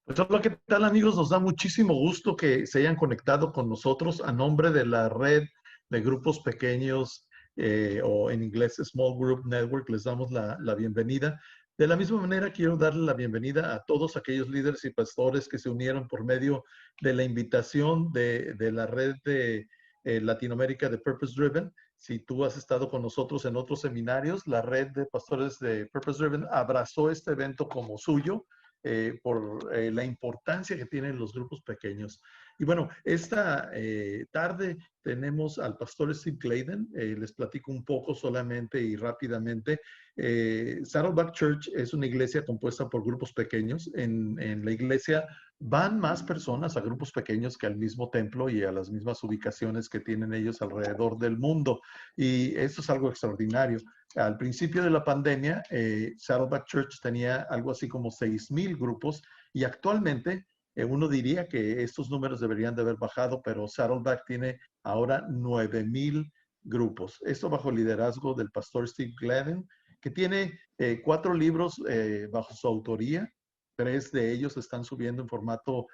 Pues hola, ¿qué tal amigos? Nos da muchísimo gusto que se hayan conectado con nosotros a nombre de la red de grupos pequeños o en inglés Small Group Network. Les damos la bienvenida. De la misma manera, quiero darle la bienvenida a todos aquellos líderes y pastores que se unieron por medio de la invitación de la red de Latinoamérica de Purpose Driven. Si tú has estado con nosotros en otros seminarios, la red de pastores de Purpose Driven abrazó este evento como suyo por la importancia que tienen los grupos pequeños. Y bueno, esta tarde tenemos al pastor Steve Gladen. Les platico un poco solamente y rápidamente. Saddleback Church es una iglesia compuesta por grupos pequeños. En la iglesia van más personas a grupos pequeños que al mismo templo y a las mismas ubicaciones que tienen ellos alrededor del mundo. Y esto es algo extraordinario. Al principio de la pandemia, Saddleback Church tenía algo así como 6,000 grupos y actualmente uno diría que estos números deberían de haber bajado, pero Saddleback tiene ahora 9,000 grupos. Esto bajo el liderazgo del pastor Steve Gladen, que tiene 4 libros bajo su autoría. 3 de ellos están subiendo en formato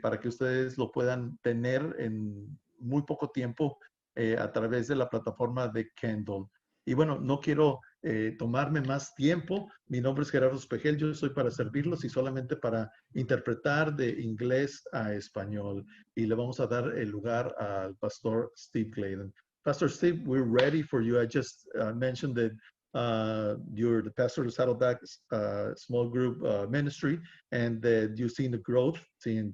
para que ustedes lo puedan tener en muy poco tiempo a través de la plataforma de Kindle. Y bueno, no quiero tomarme más tiempo. Mi nombre es Gerardo Espejel, yo soy para servirlos y solamente para interpretar de inglés a español. Y le vamos a dar el lugar al pastor Steve Gladen. Pastor Steve, we're ready for you. I just mentioned that you're the pastor of Saddleback small group ministry, and that you've seen the growth since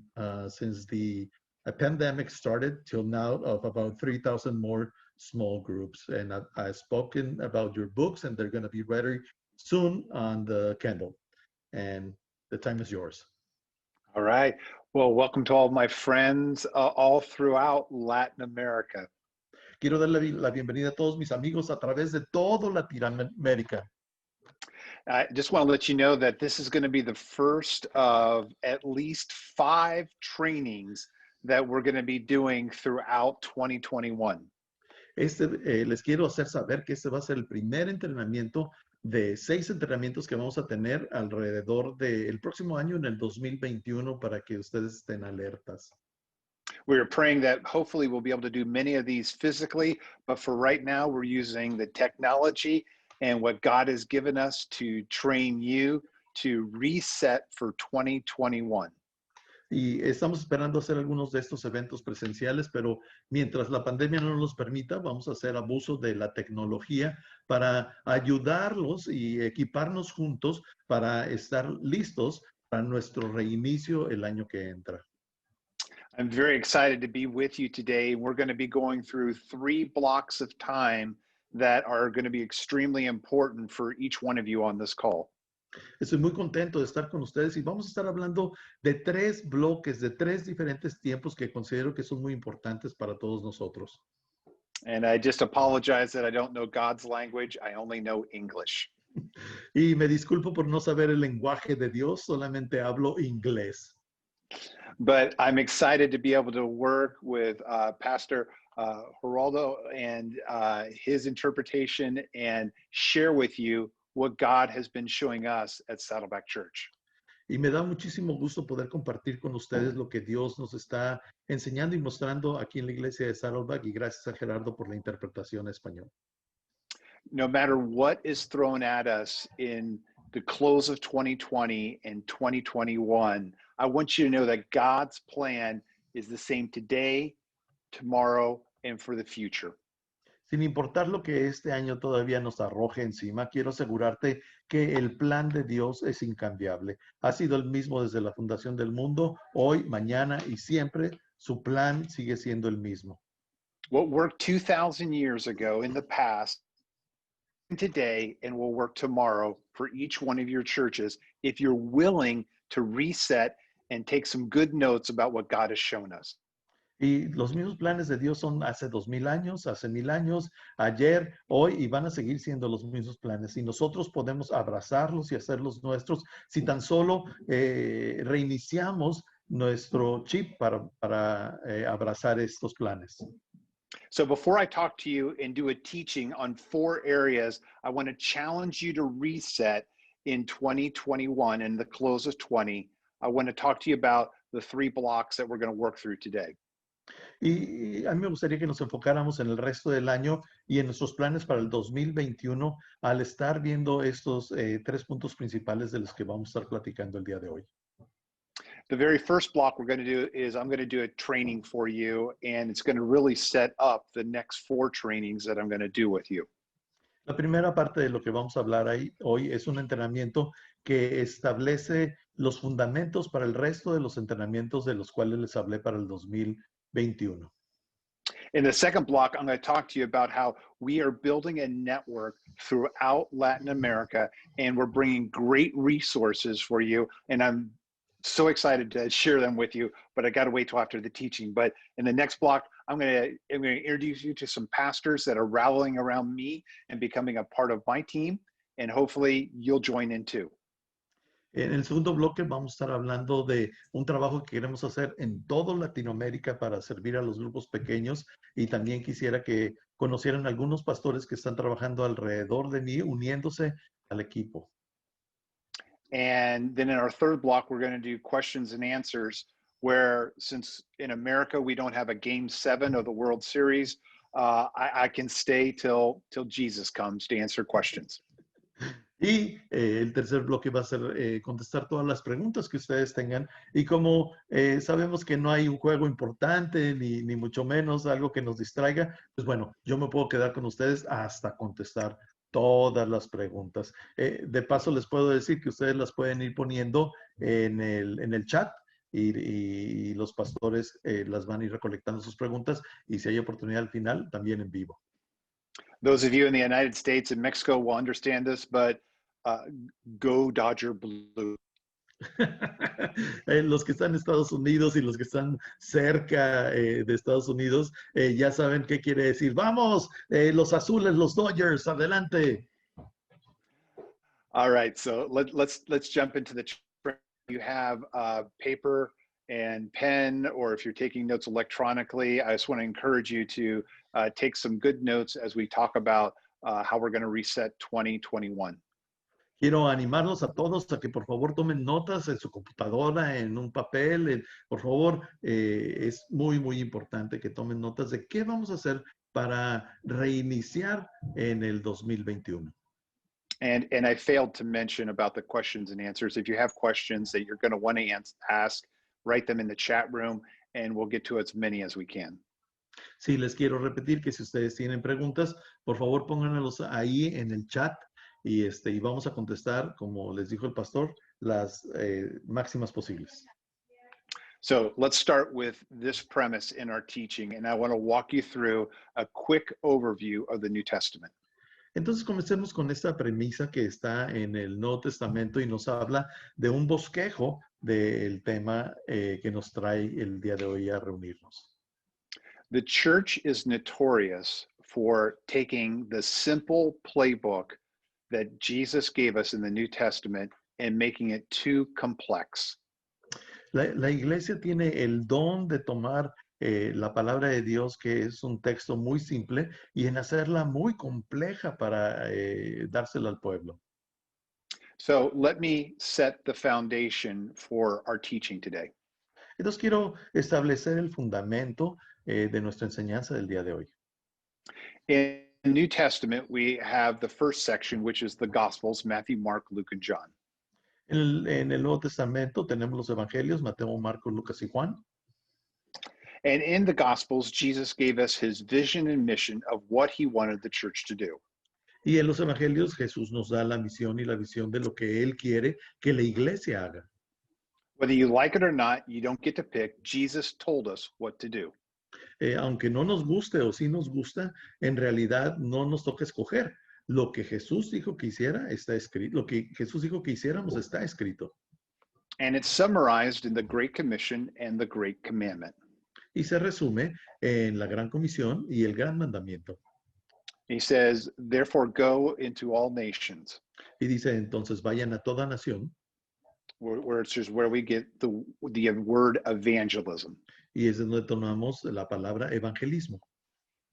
the pandemic started till now of about 3,000 more small groups. And I've spoken about your books, and they're going to be ready soon on the Kindle. And the time is yours. All right. Well, welcome to all my friends all throughout Latin America. Quiero darle la bienvenida a todos mis amigos a través de todo Latinoamérica. I just want to let you know that this is going to be the first of at least 5 trainings that we're going to be doing throughout 2021. Les quiero hacer saber que este va a ser el primer entrenamiento de 6 entrenamientos que vamos a tener alrededor del próximo año, en el 2021, para que ustedes estén alertas. We're praying that hopefully we'll be able to do many of these physically, but for right now, we're using the technology and what God has given us to train you to reset for 2021. Y estamos esperando hacer algunos de estos eventos presenciales, pero mientras la pandemia no nos permita, vamos a hacer abuso de la tecnología para ayudarlos y equiparnos juntos para estar listos para nuestro reinicio el año que entra. I'm very excited to be with you today. We're going to be going through 3 blocks of time that are going to be extremely important for each one of you on this call. Estoy muy contento de estar con ustedes y vamos a estar hablando de 3 bloques, de 3 diferentes tiempos que considero que son muy importantes para todos nosotros. And I just apologize that I don't know God's language. I only know English. Y me disculpo por no saber el lenguaje de Dios, solamente hablo inglés. But I'm excited to be able to work with Pastor Geraldo and his interpretation and share with you what God has been showing us at Saddleback Church. Y me da muchísimo gusto poder compartir con ustedes lo que Dios nos está enseñando y mostrando aquí en la iglesia de Saddleback, y gracias a Gerardo por la interpretación en español. No matter what is thrown at us in the close of 2020 and 2021, I want you to know that God's plan is the same today, tomorrow, and for the future. Sin importar lo que este año todavía nos arroje encima, quiero asegurarte que el plan de Dios es incambiable. Ha sido el mismo desde la fundación del mundo, hoy, mañana y siempre. Su plan sigue siendo el mismo. What worked 2,000 years ago in the past, today, and will work tomorrow for each one of your churches if you're willing to reset and take some good notes about what God has shown us. Y los mismos planes de Dios son hace 2,000 años, hace 1,000 años, ayer, hoy, y van a seguir siendo los mismos planes. Y nosotros podemos abrazarlos y hacerlos nuestros si tan solo reiniciamos nuestro chip para abrazar estos planes. So before I talk to you and do a teaching on 4 areas, I want to challenge you to reset in 2021 and the close of 20. I want to talk to you about the 3 blocks that we're going to work through today. Y a mí me gustaría que nos enfocáramos en el resto del año y en nuestros planes para el 2021 al estar viendo estos 3 puntos principales de los que vamos a estar platicando el día de hoy. The very first block we're going to do is I'm going to do a training for you, and it's going to really set up the next 4 trainings that I'm going to do with you. La primera parte de lo que vamos a hablar hoy es un entrenamiento que establece los fundamentos para el resto de los entrenamientos de los cuales les hablé para el 2021. In the second block, I'm going to talk to you about how we are building a network throughout Latin America, and we're bringing great resources for you. And I'm so excited to share them with you, but I got to wait till after the teaching. But in the next block, I'm going to introduce you to some pastors that are rallying around me and becoming a part of my team, and hopefully you'll join in too. En el segundo bloque vamos a estar hablando de un trabajo que queremos hacer en toda Latinoamérica para servir a los grupos pequeños, y también quisiera que conocieran algunos pastores que están trabajando alrededor de mí, uniéndose al equipo. And then in our third block, we're going to do questions and answers, where since in America we don't have a game 7 of the World Series, I can stay till Jesus comes to answer questions. Y el tercer bloque va a ser contestar todas las preguntas que ustedes tengan. Y como sabemos que no hay un juego importante, ni mucho menos algo que nos distraiga, pues bueno, yo me puedo quedar con ustedes hasta contestar todas las preguntas. De paso, les puedo decir que ustedes las pueden ir poniendo en el chat y los pastores las van a ir recolectando sus preguntas, y si hay oportunidad al final, también en vivo. Those of you in the United States and Mexico will understand this, but go Dodger Blue. Los que están en Estados Unidos y los que están cerca de Estados Unidos ya saben qué quiere decir. ¡Vamos! Los azules, los Dodgers, adelante. All right, so let's jump into the training. You have paper and pen, or if you're taking notes electronically, I just want to encourage you to take some good notes as we talk about how we're going to reset 2021. Quiero animarlos a todos a que por favor tomen notas en su computadora, en un papel. Por favor, es muy, muy importante que tomen notas de qué vamos a hacer para reiniciar en el 2021. And I failed to mention about the questions and answers. If you have questions that you're going to want to ask, write them in the chat room, and we'll get to as many as we can. Sí, les quiero repetir que si ustedes tienen preguntas, por favor pónganlos ahí en el chat. Y vamos a contestar, como les dijo el pastor, las máximas posibles. So let's start with this premise in our teaching, and I want to walk you through a quick overview of the New Testament. Entonces comencemos con esta premisa que está en el Nuevo Testamento y nos habla de un bosquejo del tema que nos trae el día de hoy a reunirnos. The church is notorious for taking the simple playbook that Jesus gave us in the New Testament and making it too complex. La iglesia tiene el don de tomar la palabra de Dios, que es un texto muy simple, y en hacerla muy compleja para dársela al pueblo. So let me set the foundation for our teaching today. Entonces quiero establecer el fundamento de nuestra enseñanza del día de hoy. In the New Testament, we have the first section, which is the Gospels, Matthew, Mark, Luke, and John. En el Nuevo Testamento tenemos los evangelios, Mateo, Marcos, Lucas y Juan. And in the Gospels, Jesus gave us his vision and mission of what he wanted the church to do. Y en los evangelios Jesús nos da la misión y la visión de lo que Él quiere que la iglesia haga. Whether you like it or not, you don't get to pick. Jesus told us what to do. Aunque no nos guste o sí nos gusta, en realidad no nos toca escoger. Lo que Jesús dijo que hiciera está escrito. Lo que Jesús dijo que hiciéramos está escrito. And it's summarized in the Great Commission and the Great Commandment. Y se resume en la Gran Comisión y el Gran Mandamiento. He says, therefore go into all nations. Y dice, entonces vayan a toda nación. Which is where we get the word evangelism. Y es donde tomamos la palabra evangelismo.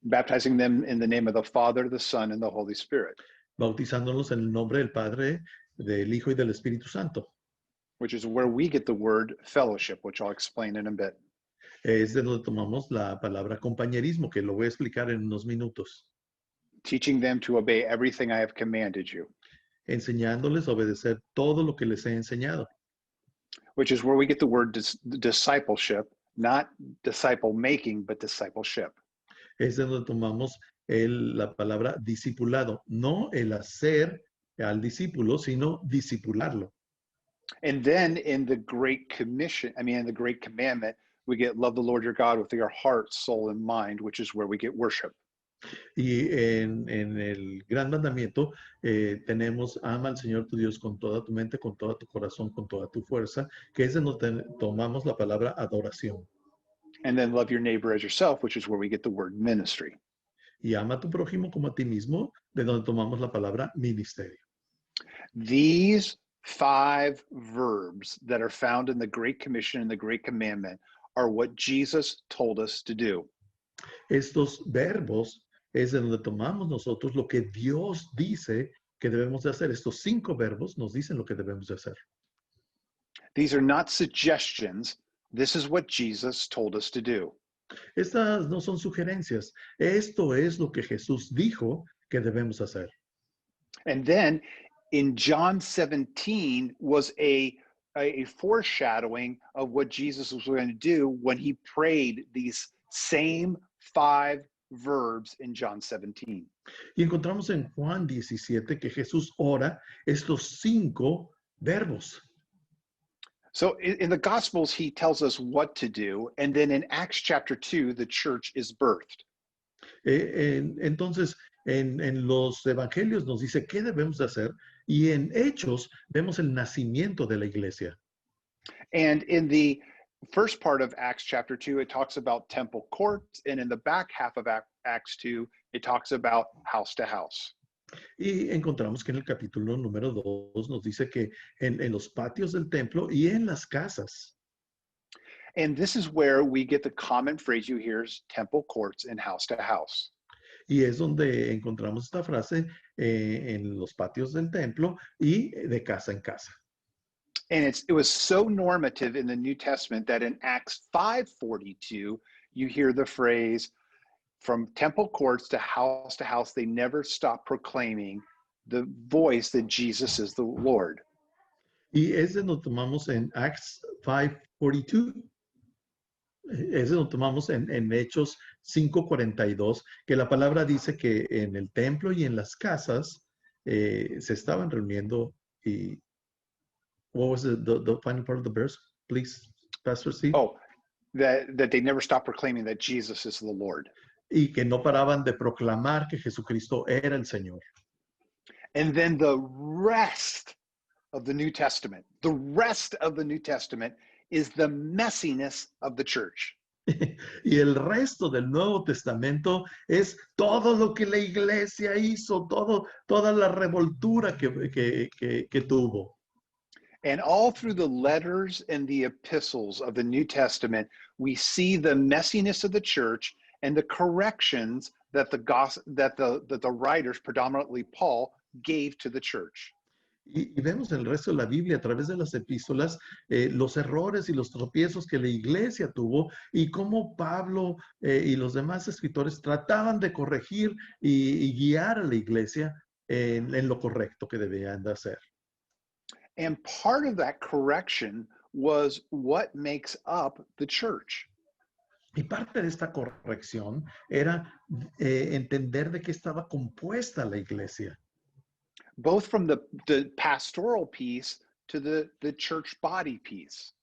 Baptizing them in the name of the Father, the Son, and the Holy Spirit. Bautizándolos en el nombre del Padre, del Hijo y del Espíritu Santo. which is where we get the word fellowship, which I'll explain in a bit. Es de donde tomamos la palabra compañerismo, que lo voy a explicar en unos minutos. Teaching them to obey everything I have commanded you, Enseñándoles a obedecer todo lo que les he enseñado. which is where we get the word discipleship, not disciple making, but discipleship. Es de donde tomamos la palabra discipulado, no el hacer al discípulo, sino discipularlo. And then in the Great Commission, in the Great Commandment, we get love the Lord your God with your heart, soul, and mind, which is where we get worship. Y en el gran mandamiento tenemos ama al Señor tu Dios con toda tu mente, con todo tu corazón, con toda tu fuerza, que es de donde tomamos la palabra adoración. And then love your neighbor as yourself, which is where we get the word ministry. Y ama a tu prójimo como a ti mismo, de donde tomamos la palabra ministerio. These 5 verbs that are found in the Great Commission and the Great Commandment are what Jesus told us to do. Estos verbos es de donde tomamos nosotros lo que Dios dice que debemos de hacer. Estos 5 verbos nos dicen lo que debemos de hacer. These are not suggestions. This is what Jesus told us to do. Estas no son sugerencias. Esto es lo que Jesús dijo que debemos hacer. And then in John 17 was a foreshadowing of what Jesus was going to do when he prayed these same 5 verbs in John 17. Y encontramos en Juan 17 que Jesús ora estos 5 verbos. So in the Gospels, he tells us what to do. And then in Acts chapter 2, the church is birthed. Entonces, en los evangelios nos dice qué debemos de hacer, y en Hechos vemos el nacimiento de la iglesia. And in the first part of Acts chapter 2, it talks about temple courts. And in the back half of Acts 2, it talks about house to house. Y encontramos que en el capítulo número 2 nos dice que en los patios del templo y en las casas. And this is where we get the common phrase you hear is temple courts and house to house. Y es donde encontramos esta frase en los patios del templo y de casa en casa. And it was so normative in the New Testament that in Acts 5:42, you hear the phrase, from temple courts to house, they never stop proclaiming the voice that Jesus is the Lord. Y es de donde tomamos en Acts 5:42. Es de donde tomamos en Hechos 5:42, que la palabra dice que en el templo y en las casas se estaban reuniendo. Y what was the final part of the verse, please, Pastor Steve? Oh, that they never stop proclaiming that Jesus is the Lord. Y que no paraban de proclamar que Jesucristo era el Señor. And then the rest of the New Testament is the messiness of the church. Y el resto del Nuevo Testamento es todo lo que la iglesia hizo, toda la revoltura que tuvo. And all through the letters and the epistles of the New Testament, we see the messiness of the church and the corrections that the writers, predominantly Paul, gave to the church. Y vemos en el resto de la Biblia, a través de las epístolas, los errores y los tropiezos que la iglesia tuvo y cómo Pablo y los demás escritores trataban de corregir y guiar a la iglesia en lo correcto que debían de hacer. And part of that correction was what makes up the church. Y parte de esta corrección era entender de qué estaba compuesta la iglesia. Both from the pastoral piece to the church body piece.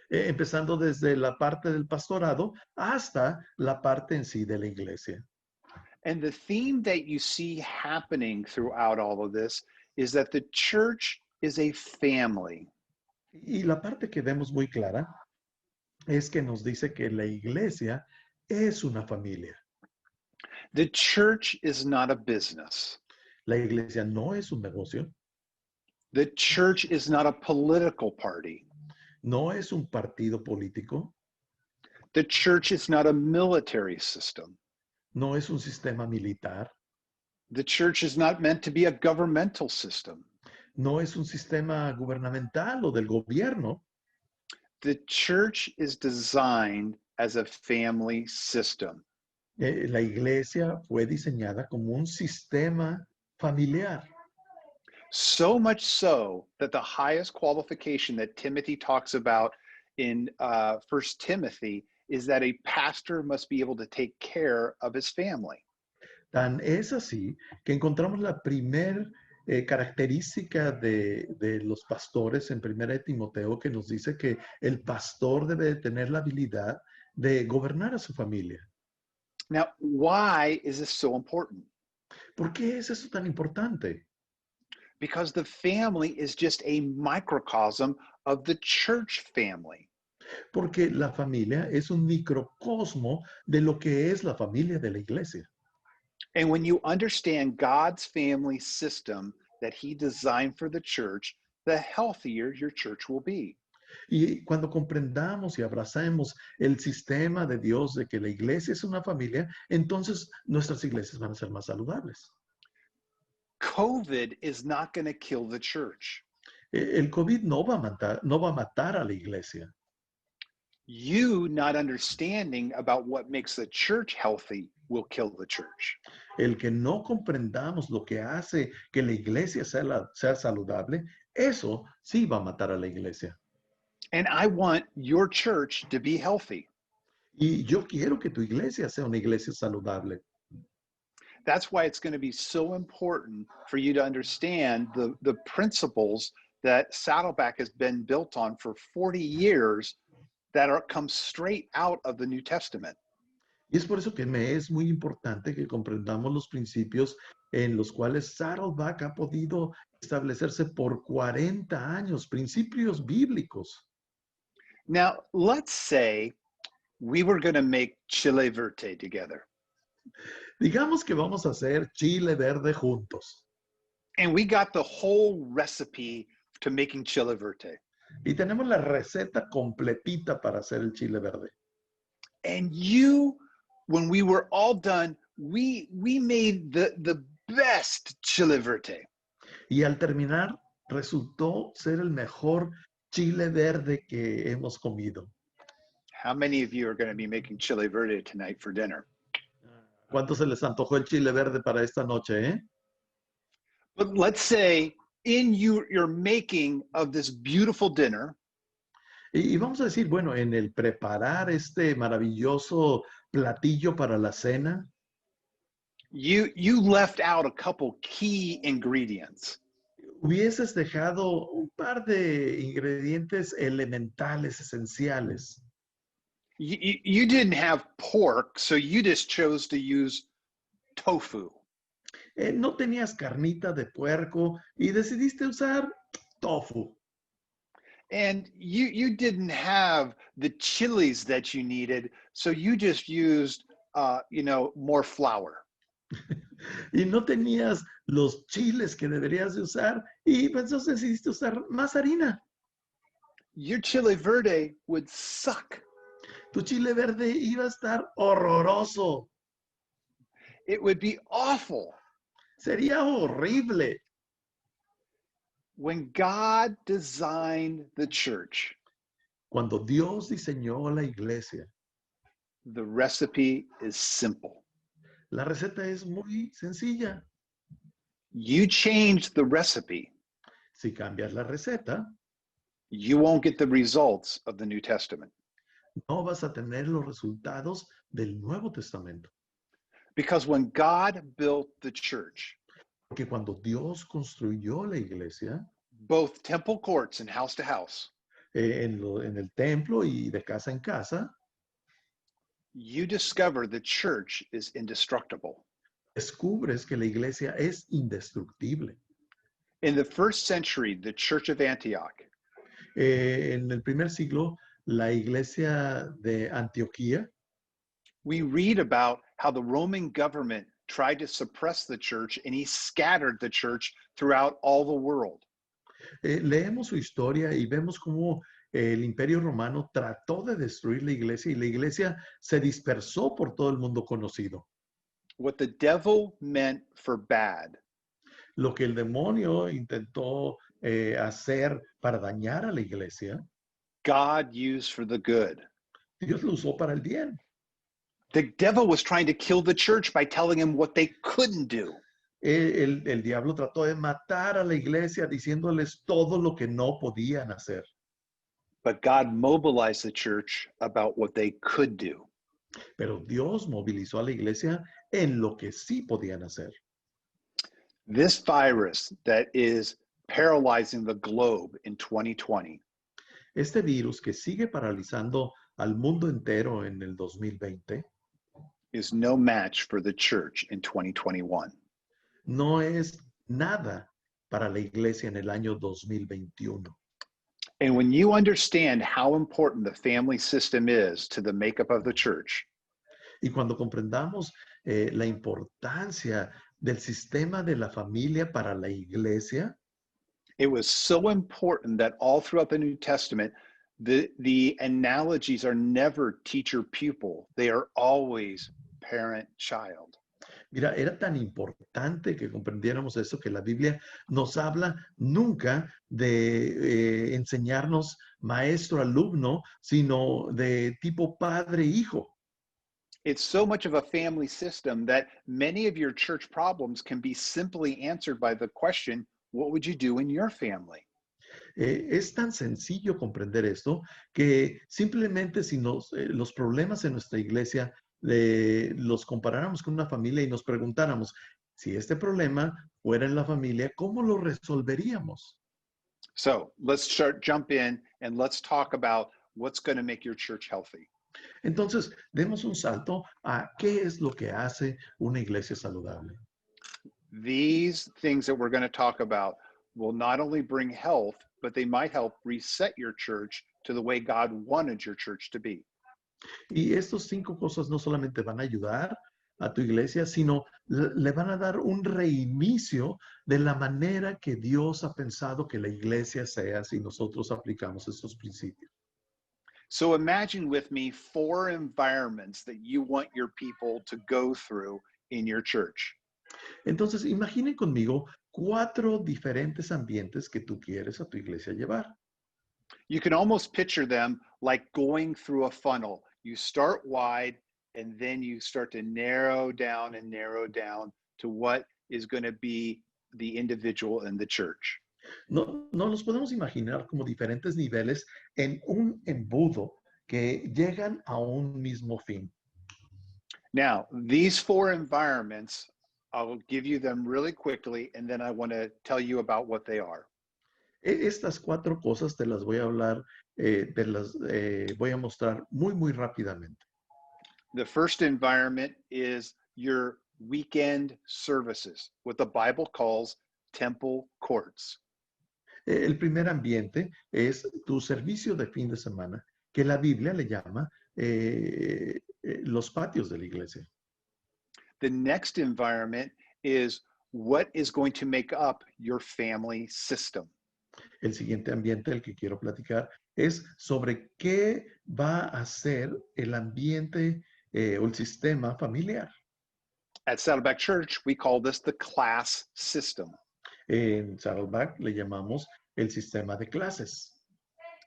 Empezando desde la parte del pastorado hasta la parte en sí de la iglesia. And the theme that you see happening throughout all of this is that the church is a family. Y la parte que vemos muy clara es que nos dice que la iglesia es una familia. The church is not a business. La iglesia no es un negocio. The church is not a political party. No es un partido político. The church is not a military system. No es un sistema militar. The church is not meant to be a governmental system. No es un sistema gubernamental o del gobierno. The church is designed as a family system. La iglesia fue diseñada como un sistema familiar. So much so that the highest qualification that Timothy talks about in 1 Timothy is that a pastor must be able to take care of his family. Tan es así que encontramos la primer característica de los pastores en 1 Timoteo que nos dice que el pastor debe de tener la habilidad de gobernar a su familia. Now, why is this so important? ¿Por qué es eso tan importante? Because the family is just a microcosm of the church family. Porque la familia es un microcosmo de lo que es la familia de la iglesia. And when you understand God's family system that he designed for the church, the healthier your church will be. Y cuando comprendamos y abrazamos el sistema de Dios de que la iglesia es una familia, entonces nuestras iglesias van a ser más saludables. COVID is not going to kill the church. El COVID no va a matar a la iglesia. You not understanding about what makes the church healthy will kill the church. El que no comprendamos lo que hace que la iglesia sea saludable, eso sí va a matar a la iglesia. And I want your church to be healthy. Y yo quiero que tu iglesia sea una iglesia saludable. That's why it's going to be so important for you to understand the principles that Saddleback has been built on for 40 years that come straight out of the New Testament. Y es por eso que me es muy importante que comprendamos los principios en los cuales Saddleback ha podido establecerse por 40 años, principios bíblicos. Now, let's say we were going to make chile verde together. Digamos que vamos a hacer chile verde juntos. And we got the whole recipe to making chile verde. Y tenemos la receta completita para hacer el chile verde. And when we were all done, we made the best chile verde. Y al terminar, resultó ser el mejor chile verde que hemos comido. How many of you are going to be making chile verde tonight for dinner? ¿Cuánto se les antojó el chile verde para esta noche, eh? But let's say in your making of this beautiful dinner, Y vamos a decir, bueno, en el preparar este maravilloso platillo para la cena, you left out a couple key ingredients. hubieses dejado un par de ingredientes elementales, esenciales. You didn't have pork, so you just chose to use tofu. No tenías carnita de puerco y decidiste usar tofu. And you didn't have the chilies that you needed, so you just used more flour. Y no tenías los chiles que deberías de usar y pues entonces decidiste usar más harina. Your chile verde would suck. Tu chile verde iba a estar horroroso. It would be awful. Sería horrible. When God designed the church, Cuando Dios diseñó la iglesia, the recipe is simple. la receta es muy sencilla. You change the recipe, Si cambias la receta, you won't get the results of the New Testament. no vas a tener los resultados del Nuevo Testamento. Because when God built the church, Porque cuando Dios construyó la iglesia, both temple courts and house to house, en el templo y de casa en casa, you discover the church is indestructible. descubres que la iglesia es indestructible. In the first century, the Church of Antioch, En el primer siglo, la iglesia de Antioquía, we read about how the Roman government tried to suppress the church and he scattered the church throughout all the world. leemos su historia y vemos cómo el Imperio Romano trató de destruir la iglesia y la iglesia se dispersó por todo el mundo conocido. What the devil meant for bad, Lo que el demonio intentó hacer para dañar a la iglesia, God used for the good. Dios lo usó para el bien. The devil was trying to kill the church by telling him what they couldn't do. El diablo trató de matar a la iglesia diciéndoles todo lo que no podían hacer. But God mobilized the church about what they could do. Pero Dios movilizó a la iglesia en lo que sí podían hacer. This virus that is paralyzing the globe in 2020 Este virus que sigue paralizando al mundo entero en el 2020 is no match for the church in 2021. no es nada para la iglesia en el año 2021. And when you understand how important the family system is to the makeup of the church, Y cuando comprendamos la importancia del sistema de la familia para la iglesia, it was so important that all throughout the New Testament, the analogies are never teacher-pupil. They are always parent-child. mira, era tan importante que comprendiéramos eso, que la Biblia nos habla nunca de enseñarnos maestro-alumno, sino de tipo padre-hijo. It's so much of a family system that many of your church problems can be simply answered by the question, what would you do in your family? Es tan sencillo comprender esto que simplemente si los problemas en nuestra iglesia los comparáramos con una familia y nos preguntáramos, si este problema fuera en la familia, ¿cómo lo resolveríamos? So let's jump in and let's talk about what's going to make your church healthy. Entonces, demos un salto a qué es lo que hace una iglesia saludable. These things that we're going to talk about will not only bring health, but they might help reset your church to the way God wanted your church to be. Y estas 5 cosas no solamente van a ayudar a tu iglesia, sino le van a dar un reinicio de la manera que Dios ha pensado que la iglesia sea si nosotros aplicamos estos principios. So imagine with me 4 environments that you want your people to go through in your church. Entonces, imaginen conmigo 4 diferentes ambientes que tú quieres a tu iglesia llevar. You can almost picture them like going through a funnel. You start wide and then you start to narrow down to what is going to be the individual in the church. No los podemos imaginar como diferentes niveles en un embudo que llegan a un mismo fin. Now, these 4 environments, I'll give you them really quickly, and then I want to tell you about what they are. Estas 4 cosas te las voy a hablar, voy a mostrar muy rápidamente. The first environment is your weekend services, what the Bible calls temple courts. El primer ambiente es tu servicio de fin de semana, que la Biblia le llama los patios de la iglesia. The next environment is what is going to make up your family system. El siguiente ambiente del que quiero platicar es sobre qué va a ser el ambiente o el sistema familiar. At Saddleback Church, we call this the class system. En Saddleback le llamamos el sistema de clases.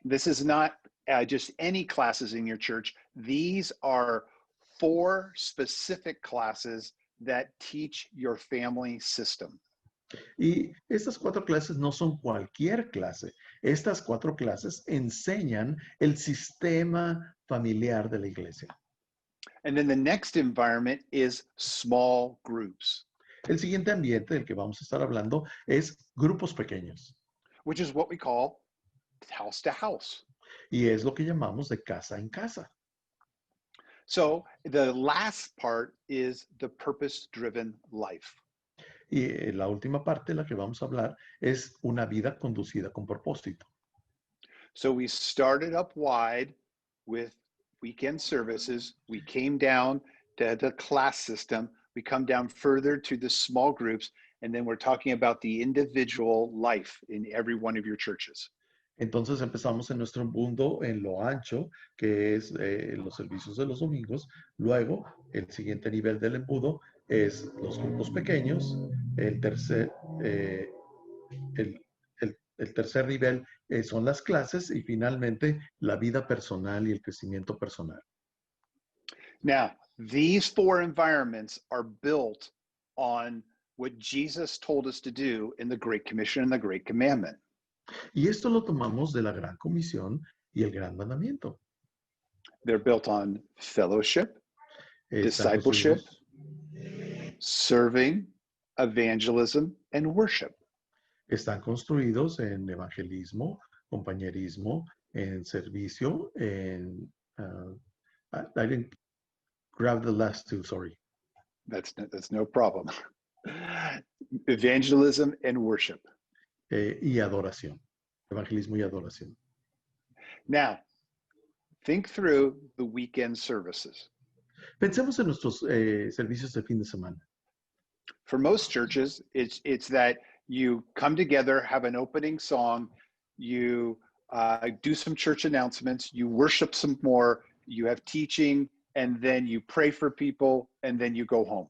This is not just any classes in your church. These are 4 specific classes that teach your family system. Y estas 4 clases no son cualquier clase. Estas 4 clases enseñan el sistema familiar de la iglesia. And then the next environment is small groups. El siguiente ambiente del que vamos a estar hablando es grupos pequeños. Which is what we call house to house. Y es lo que llamamos de casa en casa. So the last part is the purpose-driven life. Y la última parte, la que vamos a hablar, es una vida conducida con propósito. So we started up wide with weekend services. We came down to the class system. We come down further to the small groups. And then we're talking about the individual life in every one of your churches. Entonces empezamos en nuestro mundo en lo ancho, que es los servicios de los domingos. Luego, el siguiente nivel del embudo es los grupos pequeños. El El tercer nivel son las clases y finalmente la vida personal y el crecimiento personal. Now, these four environments are built on what Jesus told us to do in the Great Commission and the Great Commandment. Y esto lo tomamos de la Gran Comisión y el Gran Mandamiento. They're built on fellowship, Están discipleship, construidos, serving, evangelism, and worship. están construidos en evangelismo, compañerismo, en servicio, en... I didn't grab the last two, sorry. That's no problem. Evangelism and worship. Y adoración. Evangelismo y adoración. Now, think through the weekend services. Pensemos en nuestros servicios de fin de semana. For most churches, it's that you come together, have an opening song, you do some church announcements, you worship some more, you have teaching, and then you pray for people, and then you go home.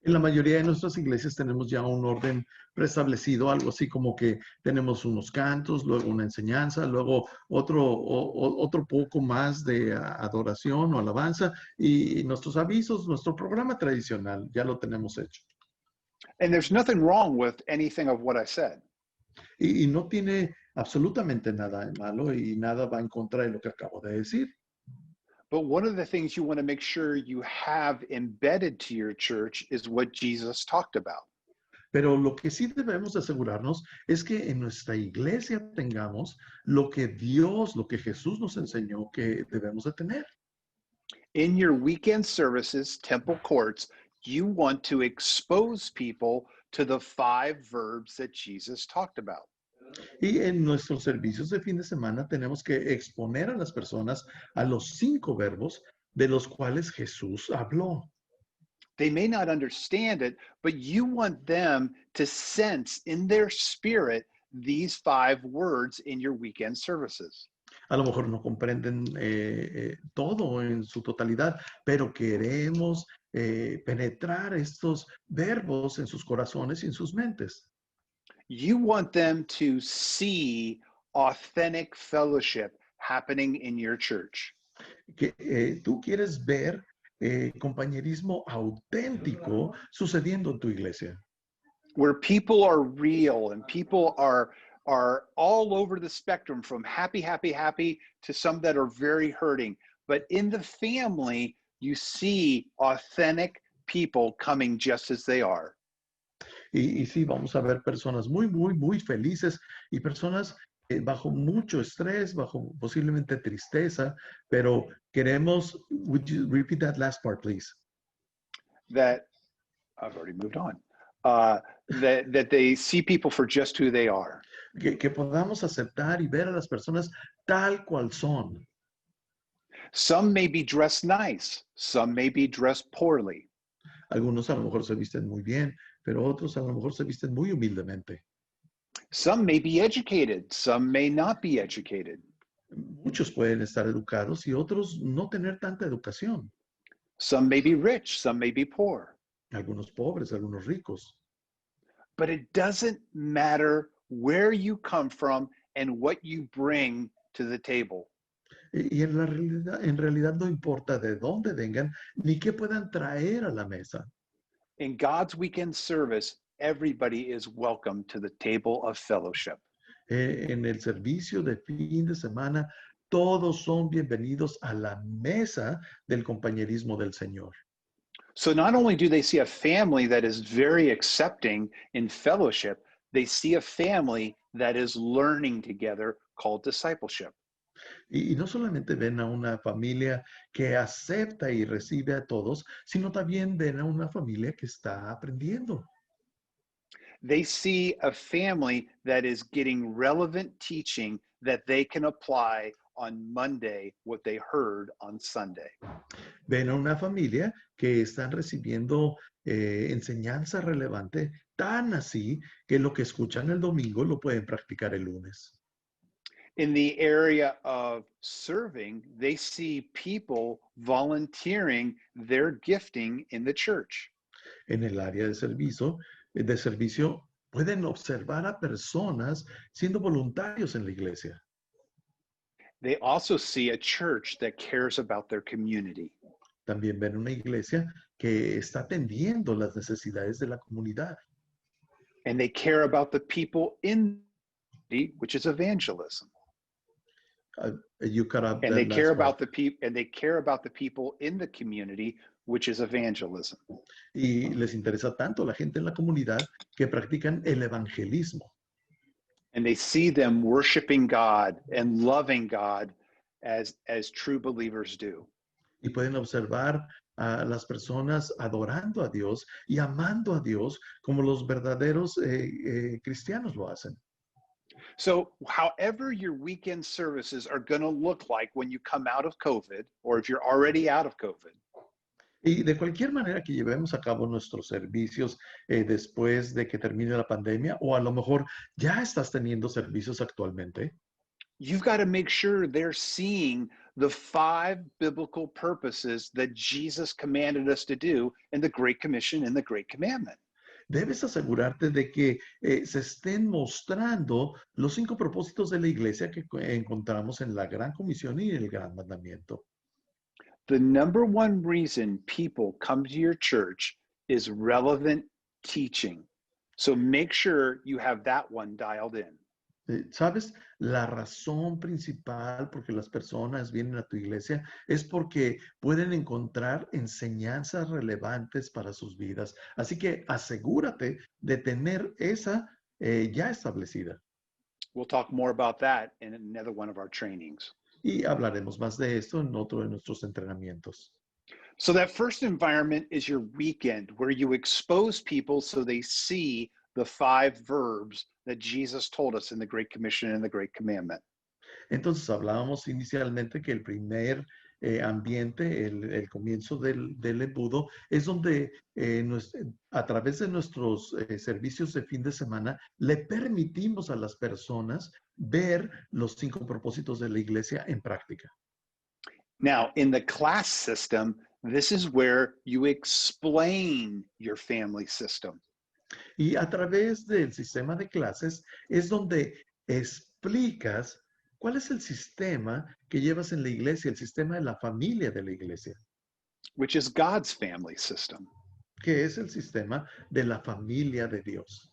En la mayoría de nuestras iglesias tenemos ya un orden preestablecido, algo así como que tenemos unos cantos, luego una enseñanza, luego otro poco más de adoración o alabanza y nuestros avisos, nuestro programa tradicional, ya lo tenemos hecho. And there's nothing wrong with anything of what I said. Y no tiene absolutamente nada de malo y nada va en contra de lo que acabo de decir. But one of the things you want to make sure you have embedded to your church is what Jesus talked about. Pero lo que sí debemos asegurarnos es que en nuestra iglesia tengamos lo que Dios, lo que Jesús nos enseñó que debemos de tener. In your weekend services, temple courts, you want to expose people to the 5 verbs that Jesus talked about. Y en nuestros servicios de fin de semana tenemos que exponer a las personas a los 5 verbos de los cuales Jesús habló. They may not understand it, but you want them to sense in their spirit these 5 words in your weekend services. A lo mejor no comprenden todo en su totalidad, pero queremos penetrar estos verbos en sus corazones y en sus mentes. You want them to see authentic fellowship happening in your church. Que tú quieres ver compañerismo auténtico sucediendo en tu iglesia. Where people are real and people are all over the spectrum from happy to some that are very hurting. But in the family, you see authentic people coming just as they are. Y sí, vamos a ver personas muy felices y personas bajo mucho estrés, bajo posiblemente tristeza, pero queremos, would you repeat that last part, please? That I've already moved on. That they see people for just who they are. Que podamos aceptar y ver a las personas tal cual son. Some may be dressed nice, some may be dressed poorly. Algunos a lo mejor se visten muy bien, pero otros a lo mejor se visten muy humildemente. Some may be educated, some may not be educated. Muchos pueden estar educados y otros no tener tanta educación. Some may be rich, some may be poor. Algunos pobres, algunos ricos. But it doesn't matter where you come from and what you bring to the table. Y en realidad no importa de dónde vengan ni qué puedan traer a la mesa. In God's weekend service, everybody is welcome to the table of fellowship. En el servicio de fin de semana, todos son bienvenidos a la mesa del compañerismo del Señor. So not only do they see a family that is very accepting in fellowship, they see a family that is learning together called discipleship. Y no solamente ven a una familia que acepta y recibe a todos, sino también ven a una familia que está aprendiendo. They see a family that is getting relevant teaching that they can apply on Monday what they heard on Sunday. Ven a una familia que están recibiendo enseñanza relevante, tan así que lo que escuchan el domingo lo pueden practicar el lunes. In the area of serving, they see people volunteering their gifting in the church. En el área de servicio Pueden observar a personas siendo voluntarios en la iglesia. They also see a church that cares about their community. También ven una iglesia que está atendiendo las necesidades de la comunidad. And they care about the people in the community, which is evangelism. You cut up And that they care last part. about the people and they care about the people in the community, which is evangelism. Y les interesa tanto la gente en la comunidad que practican el evangelismo. And they see them worshiping God and loving God as true believers do. Y pueden observar a las personas adorando a Dios y amando a Dios como los verdaderos cristianos lo hacen. So however your weekend services are going to look like when you come out of COVID, or if you're already out of COVID, Y de cualquier manera que llevemos a cabo nuestros servicios después de que termine la pandemia, o a lo mejor ya estás teniendo servicios actualmente, you've got to make sure they're seeing the 5 biblical purposes that Jesus commanded us to do in the Great Commission and the Great Commandment. debes asegurarte de que se estén mostrando los 5 propósitos de la iglesia que encontramos en la Gran Comisión y el Gran Mandamiento. The number one reason people come to your church is relevant teaching. So make sure you have that one dialed in. ¿Sabes? La razón principal por que las personas vienen a tu iglesia es porque pueden encontrar enseñanzas relevantes para sus vidas. Así que asegúrate de tener esa ya establecida. We'll talk more about that in another one of our trainings. Y hablaremos más de esto en otro de nuestros entrenamientos. So that first environment is your weekend, where you expose people so they see the 5 verbs that Jesus told us in the Great Commission and the Great Commandment. Entonces hablábamos inicialmente que el primer ambiente, el comienzo del embudo, es donde a través de nuestros servicios de fin de semana le permitimos a las personas ver los 5 propósitos de la iglesia en práctica. Now, in the class system, this is where you explain your family system. Y a través del sistema de clases es donde explicas cuál es el sistema que llevas en la iglesia, el sistema de la familia de la iglesia, Which is God's family system. que es el sistema de la familia de Dios.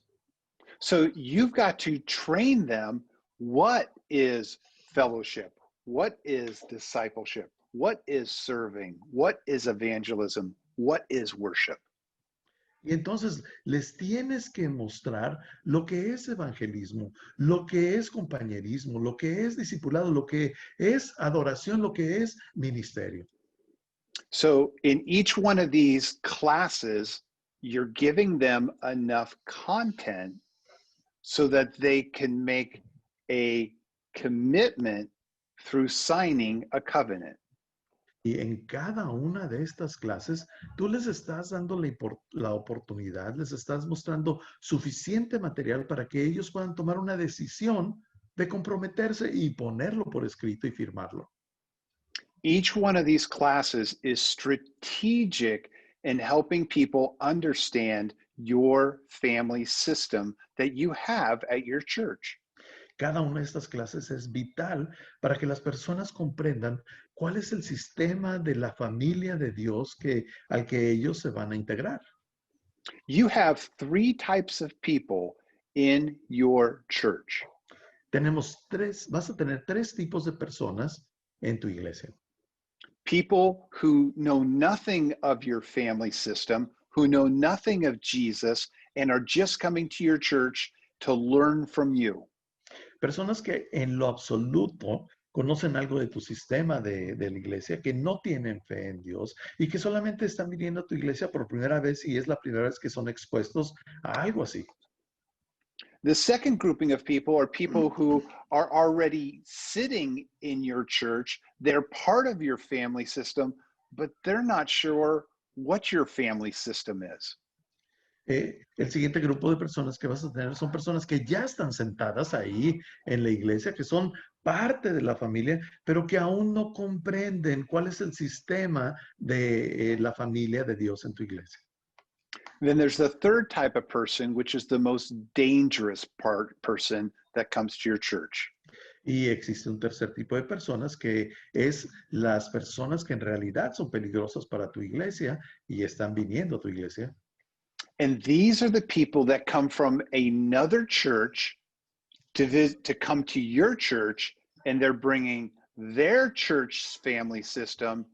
So you've got to train them what is fellowship, what is discipleship, what is serving, what is evangelism, what is worship. Y entonces les tienes que mostrar lo que es evangelismo, lo que es compañerismo, lo que es discipulado, lo que es adoración, lo que es ministerio. So in each one of these classes, you're giving them enough content so that they can make a commitment through signing a covenant. Y en cada una de estas clases, tú les estás dando la oportunidad, les estás mostrando suficiente material para que ellos puedan tomar una decisión de comprometerse y ponerlo por escrito y firmarlo. Each one of these classes is strategic in helping people understand your family system that you have at your church. Cada una de estas clases es vital para que las personas comprendan cuál es el sistema de la familia de Dios al que ellos se van a integrar. You have 3 types of people in your church. Vas a tener 3 tipos de personas en tu iglesia. People who know nothing of your family system, who know nothing of Jesus, and are just coming to your church to learn from you. Personas que en lo absoluto conocen algo de tu sistema de la iglesia, que no tienen fe en Dios y que solamente están viniendo a tu iglesia por primera vez y es la primera vez que son expuestos a algo así. The second grouping of people are people who are already sitting in your church. They're part of your family system, but they're not sure what your family system is. El siguiente grupo de personas que vas a tener son personas que ya están sentadas ahí en la iglesia, que son parte de la familia, pero que aún no comprenden cuál es el sistema de la familia de Dios en tu iglesia. Then there's the third type of person, which is the most dangerous person that comes to your church. Y existe un tercer tipo de personas que es las personas que en realidad son peligrosas para tu iglesia y están viniendo a tu iglesia. And these are the people that come from another church to come to your church, and they're bringing their church's family system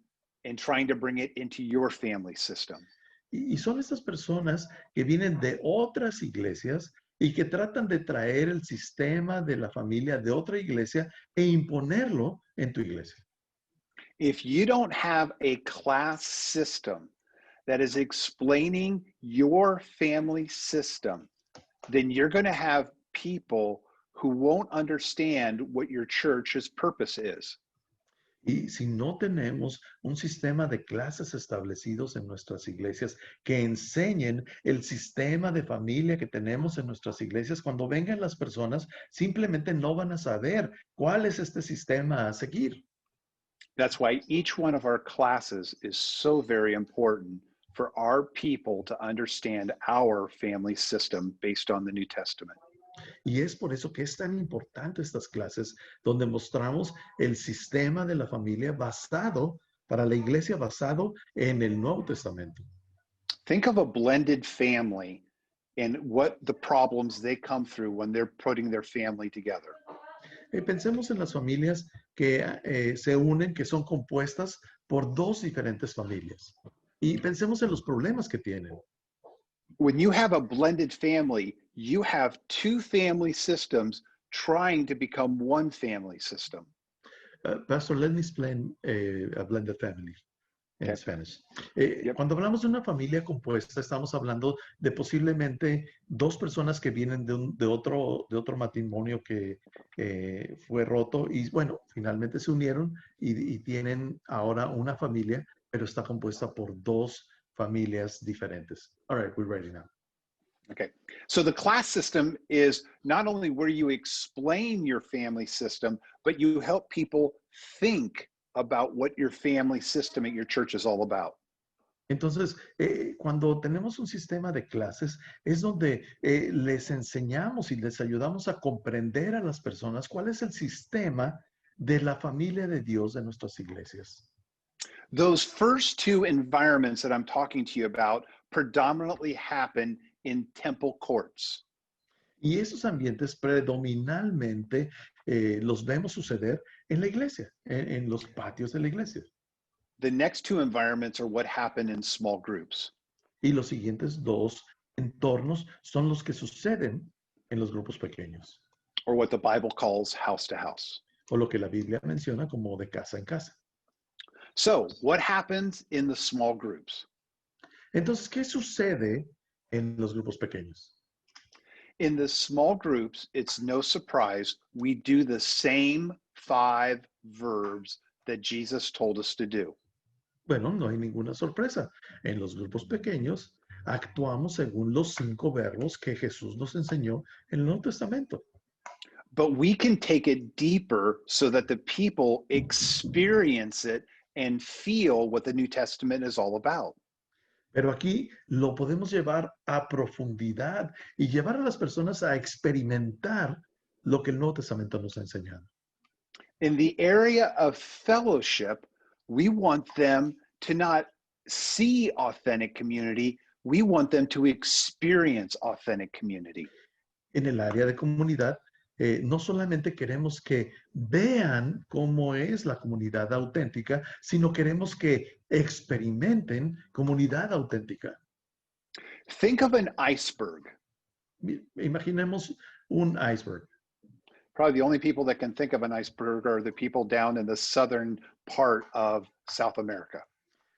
and trying to bring it into your family system. Y son estas personas que vienen de otras iglesias y que tratan de traer el sistema de la familia de otra iglesia e imponerlo en tu iglesia. If you don't have a class system that is explaining your family system, then you're going to have people who won't understand what your church's purpose is. Y si no tenemos un sistema de clases establecidos en nuestras iglesias que enseñen el sistema de familia que tenemos en nuestras iglesias, cuando vengan las personas, simplemente no van a saber cuál es este sistema a seguir. That's why each one of our classes is so very important for our people to understand our family system based on the New Testament. Y es por eso que es tan importante estas clases donde mostramos el sistema de la familia basado para la iglesia basado en el Nuevo Testamento. Think of a blended family and what the problems they come through when they're putting their family together. Pensemos en las familias que se unen, que son compuestas por dos diferentes familias. Y pensemos en los problemas que tienen. When you have a blended family, you have two family systems trying to become one family system. Pastor, let me explain a blended family in Spanish. Yep. Cuando hablamos de una familia compuesta, estamos hablando de posiblemente dos personas que vienen de otro matrimonio que fue roto y, bueno, finalmente se unieron y tienen ahora una familia, pero está compuesta por dos familias diferentes. All right, we're ready now. Okay, so the class system is not only where you explain your family system, but you help people think about what your family system at your church is all about. Entonces, cuando tenemos un sistema de clases, es donde les enseñamos y les ayudamos a comprender a las personas cuál es el sistema de la familia de Dios de nuestras iglesias. Those first two environments that I'm talking to you about predominantly happen in temple courts. Y esos ambientes predominantemente los vemos suceder en la iglesia, en los patios de la iglesia. The next two environments are what happen in small groups. Y los siguientes dos entornos son los que suceden en los grupos pequeños. Or what the Bible calls house to house. O lo que la Biblia menciona como de casa en casa. So, what happens in the small groups? Entonces, ¿qué sucede en los grupos pequeños? In the small groups, it's no surprise we do the same 5 verbs that Jesus told us to do. Bueno, no hay ninguna sorpresa. En los grupos pequeños actuamos según los 5 verbos que Jesús nos enseñó en el Nuevo Testamento. But we can take it deeper so that the people experience it and feel what the New Testament is all about. Pero aquí lo podemos llevar a profundidad y llevar a las personas a experimentar lo que el Nuevo Testamento nos ha enseñado. In the area of fellowship, we want them to not see authentic community, we want them to experience authentic community. En el área de comunidad, no solamente queremos que vean cómo es la comunidad auténtica, sino queremos que experimenten comunidad auténtica. Think of an iceberg. Imaginemos un iceberg. Probably the only people that can think of an iceberg are the people down in the southern part of South America.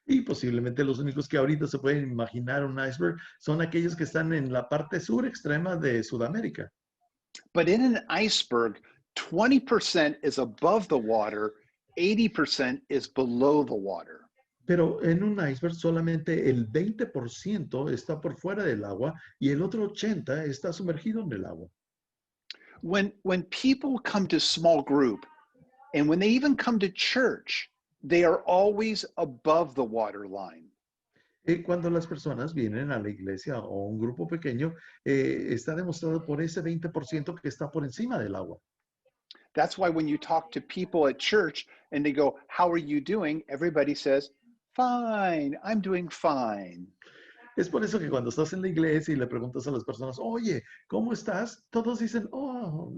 Y posiblemente los únicos que ahorita se pueden imaginar un iceberg son aquellos que están en la parte sur extrema de Sudamérica. But in an iceberg, 20% is above the water, 80% is below the water. Pero en un iceberg solamente el 20% está por fuera del agua y el otro 80% está sumergido en el agua. When people come to small group, and when they even come to church, they are always above the water line. Cuando las personas vienen a la iglesia o un grupo pequeño, está demostrado por ese 20% que está por encima del agua. That's why when you talk to people at church and they go, "How are you doing?" Everybody says, "Fine, I'm doing fine." Es por eso que cuando estás en la iglesia y le preguntas a las personas, oye, ¿cómo estás? Todos dicen, oh,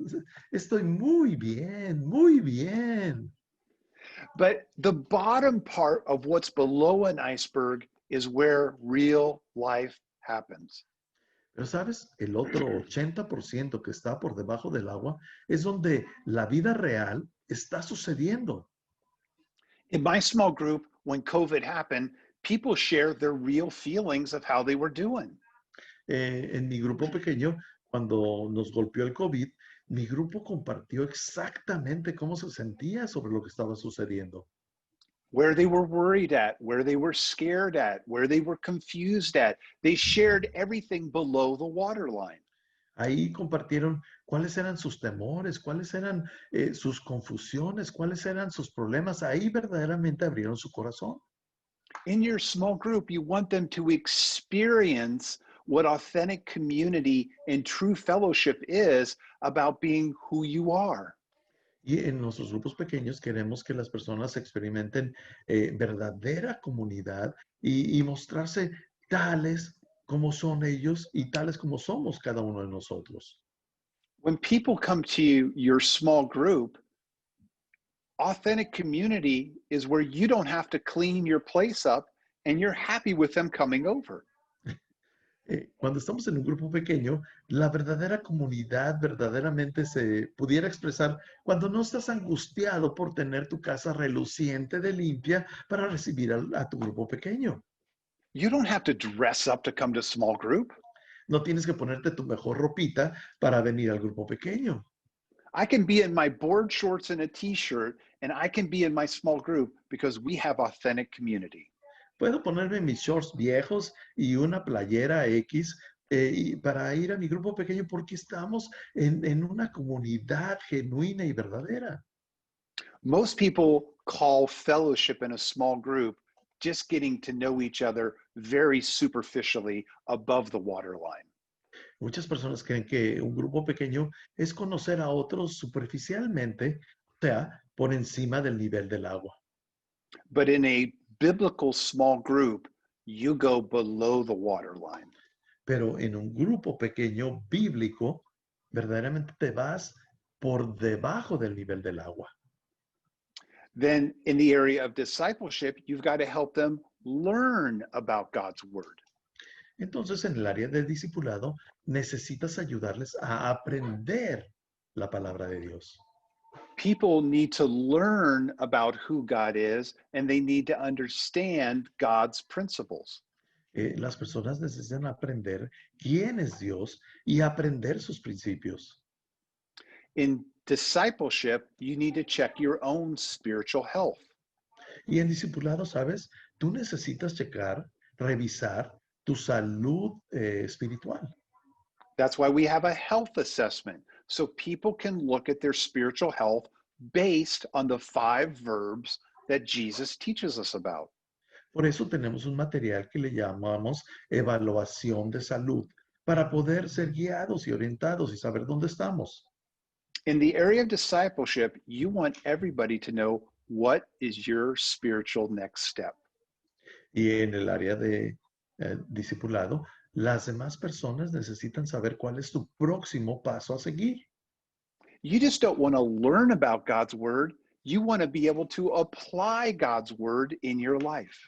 estoy muy bien, muy bien. But the bottom part of what's below an iceberg is where real life happens. Pero sabes, el otro 80% que está por debajo del agua es donde la vida real está sucediendo. In my small group, when COVID happened, people shared their real feelings of how they were doing. En mi grupo pequeño, cuando nos golpeó el COVID, mi grupo compartió exactamente cómo se sentía sobre lo que estaba sucediendo. Where they were worried at, where they were scared at, where they were confused at. They shared everything below the waterline. Ahí compartieron cuáles eran sus temores, cuáles eran sus confusiones, cuáles eran sus problemas. Ahí verdaderamente abrieron su corazón. In your small group, you want them to experience what authentic community and true fellowship is about being who you are. Y en nuestros grupos pequeños queremos que las personas experimenten verdadera comunidad y mostrarse tales como son ellos y tales como somos cada uno de nosotros. When people come to your small group, authentic community is where you don't have to clean your place up and you're happy with them coming over. Cuando estamos en un grupo pequeño, la verdadera comunidad verdaderamente se pudiera expresar cuando no estás angustiado por tener tu casa reluciente de limpia para recibir a tu grupo pequeño. You don't have to dress up to come to small group. No tienes que ponerte tu mejor ropita para venir al grupo pequeño. I can be in my board shorts and a t-shirt and I can be in my small group because we have authentic community. Puedo ponerme mis shorts viejos y una playera X para ir a mi grupo pequeño porque estamos en una comunidad genuina y verdadera. Most people call fellowship in a small group just getting to know each other very superficially above the waterline. Muchas personas creen que un grupo pequeño es conocer a otros superficialmente, o sea, por encima del nivel del agua. But in a biblical small group, you go below the waterline. Pero en un grupo pequeño bíblico, verdaderamente te vas por debajo del nivel del agua. Then in the area of discipleship, you've got to help them learn about God's word. Entonces, en el área del discipulado, necesitas ayudarles a aprender la palabra de Dios. People need to learn about who God is and they need to understand God's principles. Las personas necesitan aprender quién es Dios y aprender sus principios. In discipleship, you need to check your own spiritual health. Y en discipulado, ¿sabes? Tú necesitas checar, revisar tu salud espiritual. That's why we have a health assessment, so people can look at their spiritual health based on the 5 verbs that Jesus teaches us about. Por eso tenemos un material que le llamamos evaluación de salud, para poder ser guiados y orientados y saber dónde estamos. In the area of discipleship, you want everybody to know what is your spiritual next step. Y en el área de discipulado, las demás personas necesitan saber cuál es tu próximo paso a seguir. You just don't want to learn about God's word. You want to be able to apply God's word in your life.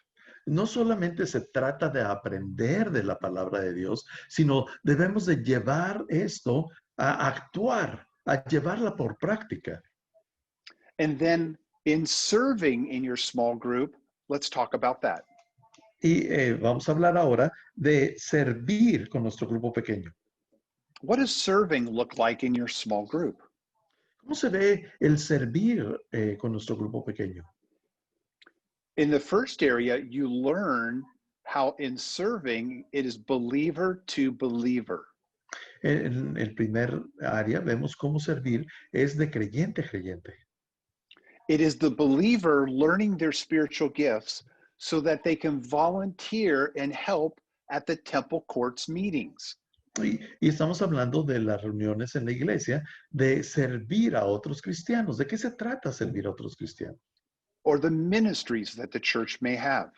No solamente se trata de aprender de la palabra de Dios, sino debemos de llevar esto a actuar, a llevarla por práctica. And then in serving in your small group, let's talk about that. Y vamos a hablar ahora de servir con nuestro grupo pequeño. What does serving look like in your small group? ¿Cómo se ve el servir con nuestro grupo pequeño? In the first area, you learn how in serving it is believer to believer. En el primer área vemos cómo servir es de creyente a creyente. It is the believer learning their spiritual gifts so that they can volunteer and help at the temple courts meetings. Y estamos hablando de las reuniones en la iglesia, de servir a otros cristianos. ¿De qué se trata servir a otros cristianos? Or the ministries that the church may have.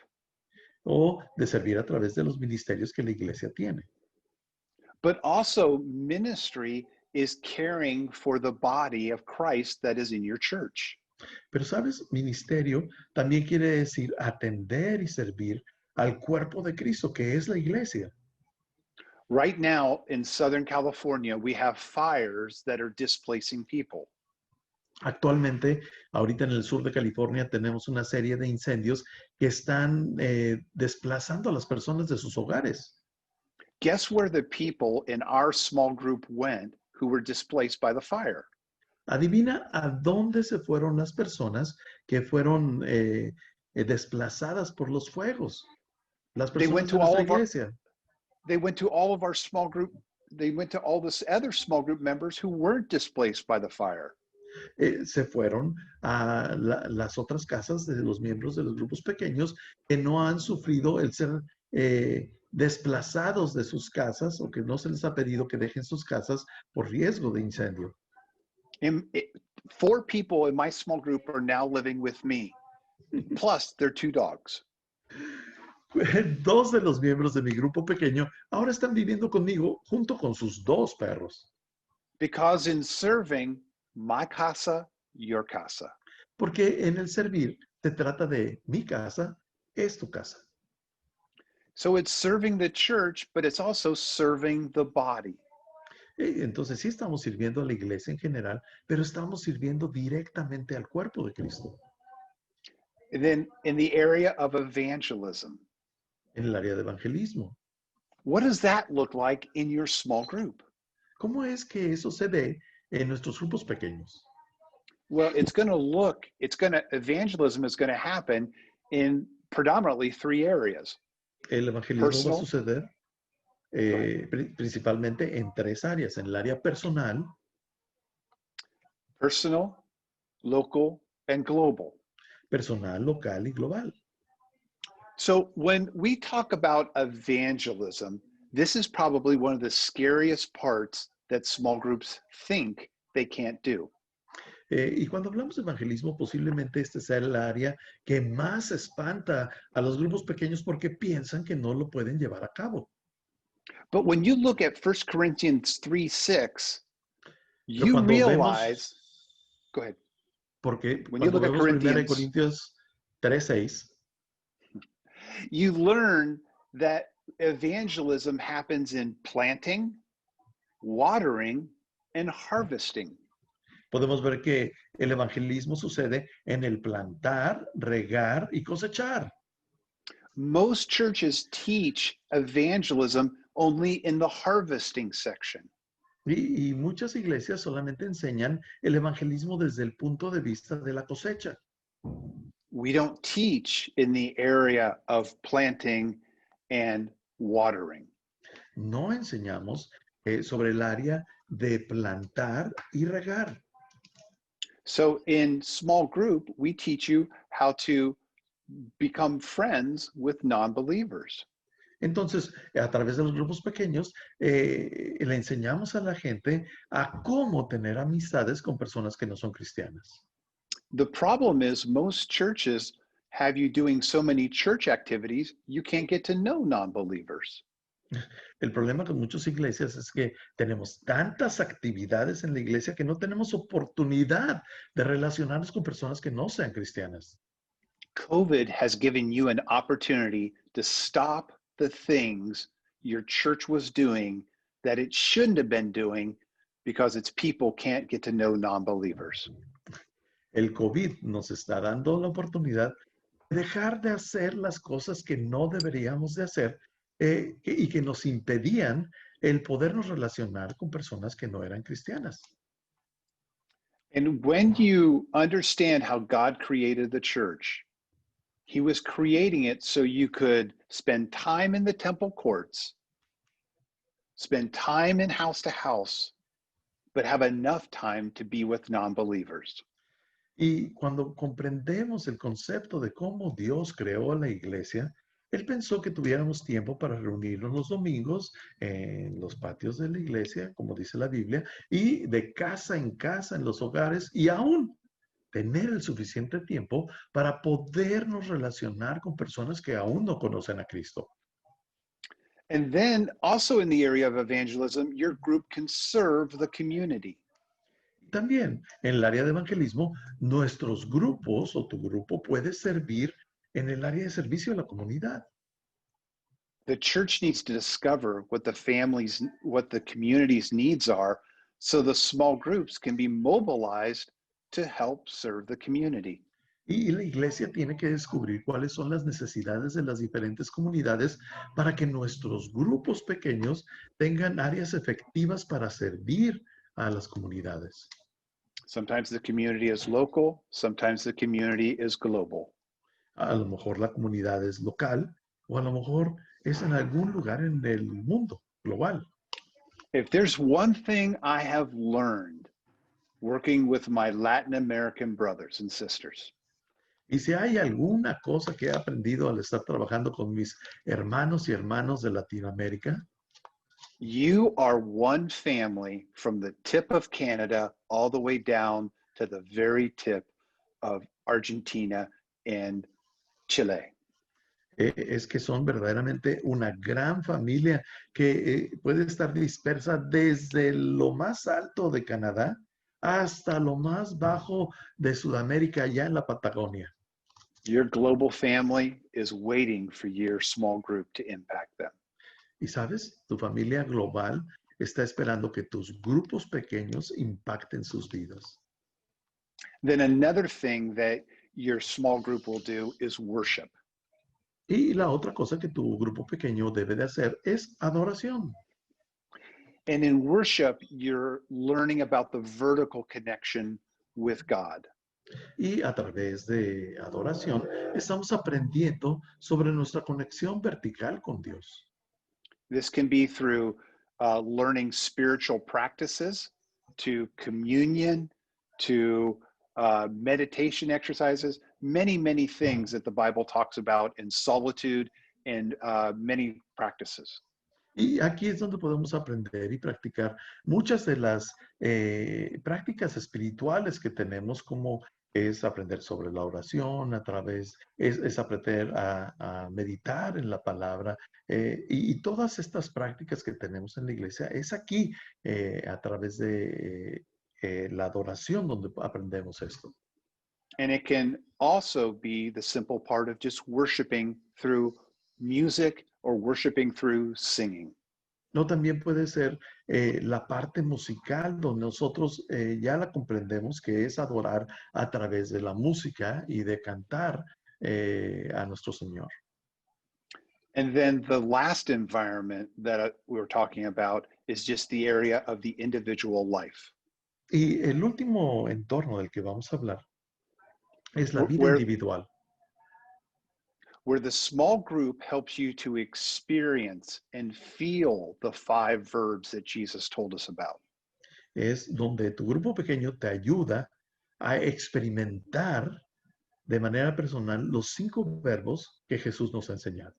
O de servir a través de los ministerios que la iglesia tiene. But also ministry is caring for the body of Christ that is in your church. Pero, ¿sabes? Ministerio también quiere decir atender y servir al cuerpo de Cristo, que es la iglesia. Right now in Southern California, we have fires that are displacing people. Actualmente, ahorita en el sur de California, tenemos una serie de incendios que están desplazando a las personas de sus hogares. Guess where the people in our small group went who were displaced by the fire? Adivina a dónde se fueron las personas que fueron desplazadas por los fuegos. Las personas de nuestra iglesia. They went to all of our small group. They went to all the other small group members who weren't displaced by the fire. Se fueron a las otras casas de los miembros de los grupos pequeños que no han sufrido el ser desplazados de sus casas o que no se les ha pedido que dejen sus casas por riesgo de incendio. 4 people in my small group are now living with me, plus their 2 dogs. 2 de los miembros de mi grupo pequeño ahora están viviendo conmigo junto con sus 2 perros. Because in serving, my casa, your casa. Porque en el servir se trata de mi casa, es tu casa. So it's serving the church, but it's also serving the body. Entonces sí estamos sirviendo a la iglesia en general, pero estamos sirviendo directamente al cuerpo de Cristo. And then in the area of evangelism. En el área de evangelismo. What does that look like in your small group? ¿Cómo es que eso se ve en nuestros grupos pequeños? Well, evangelism is going to happen in predominantly 3 areas. El evangelismo va a suceder principalmente en 3 áreas, en el área personal, local, and global. Personal, local y global. So when we talk about evangelism, this is probably one of the scariest parts that small groups think they can't do. Y cuando hablamos de evangelismo, posiblemente este sea el área que más espanta a los grupos pequeños porque piensan que no lo pueden llevar a cabo. But when you look at 1 Corinthians 3:6, you realize, go ahead. Porque when you look at 1 Corintios 3:6, you learn that evangelism happens in planting, watering, and harvesting. podemos ver que el evangelismo sucede en el plantar, regar y cosechar. Most churches teach evangelism only in the harvesting section. Y muchas iglesias solamente enseñan el evangelismo desde el punto de vista de la cosecha. We don't teach in the area of planting and watering. No enseñamos sobre el área de plantar y regar. So in small group, we teach you how to become friends with non-believers. Entonces, a través de los grupos pequeños, le enseñamos a la gente a cómo tener amistades con personas que no son cristianas. The problem is most churches have you doing so many church activities, you can't get to know non-believers. El problema con muchas iglesias es que tenemos tantas actividades en la iglesia que no tenemos oportunidad de relacionarnos con personas que no sean cristianas. COVID has given you an opportunity to stop the things your church was doing that it shouldn't have been doing because its people can't get to know non-believers. El COVID nos está dando la oportunidad de dejar de hacer las cosas que no deberíamos de hacer y que nos impedían el podernos relacionar con personas que no eran cristianas. And when you understand how God created the church, He was creating it so you could spend time in the temple courts, spend time in house to house, but have enough time to be with non-believers. Y cuando comprendemos el concepto de cómo Dios creó a la iglesia, Él pensó que tuviéramos tiempo para reunirnos los domingos en los patios de la iglesia, como dice la Biblia, y de casa en casa, en los hogares, y aún tener el suficiente tiempo para podernos relacionar con personas que aún no conocen a Cristo. And then also in the area of evangelism, your group can serve the community. También en el área de evangelismo, nuestros grupos o tu grupo puede servir en el área de servicio a la comunidad. The church needs to discover what the community's needs are, so the small groups can be mobilized to help serve the community. Y la iglesia tiene que descubrir cuáles son las necesidades de las diferentes comunidades para que nuestros grupos pequeños tengan áreas efectivas para servir a las comunidades. Sometimes the community is local, sometimes the community is global. A lo mejor la comunidad es local o a lo mejor es en algún lugar en el mundo global. If there's one thing I have learned working with my Latin American brothers and sisters, Y si hay alguna cosa que he aprendido al estar trabajando con mis hermanos y hermanos de Latinoamérica, you are one family from the tip of Canada all the way down to the very tip of Argentina and Chile. es que son verdaderamente una gran familia que puede estar dispersa desde lo más alto de Canadá hasta lo más bajo de Sudamérica, allá en la Patagonia. Your global family is waiting for your small group to impact them. Y sabes, tu familia global está esperando que tus grupos pequeños impacten sus vidas. Then another thing that your small group will do is worship. Y la otra cosa que tu grupo pequeño debe de hacer es adoración. And in worship, you're learning about the vertical connection with God. Y a través de adoración estamos aprendiendo sobre nuestra conexión vertical con Dios. This can be through learning spiritual practices, to communion, to meditation exercises, many things that the Bible talks about in solitude and many practices. Y aquí es donde podemos aprender y practicar muchas de las prácticas espirituales que tenemos, como es aprender sobre la oración, es aprender a meditar en la palabra, y todas estas prácticas que tenemos en la iglesia, es aquí a través de la adoración donde aprendemos esto. And it can also be the simple part of just worshiping through music or worshiping through singing. No, también puede ser la parte musical donde nosotros ya la comprendemos, que es adorar a través de la música y de cantar a nuestro Señor. And then the last environment that we were talking about is just the area of the individual life. Y el último entorno del que vamos a hablar es la vida Where, individual, where the small group helps you to experience and feel the 5 verbs that Jesus told us about. es donde tu grupo pequeño te ayuda a experimentar de manera personal los 5 verbos que Jesús nos ha enseñado.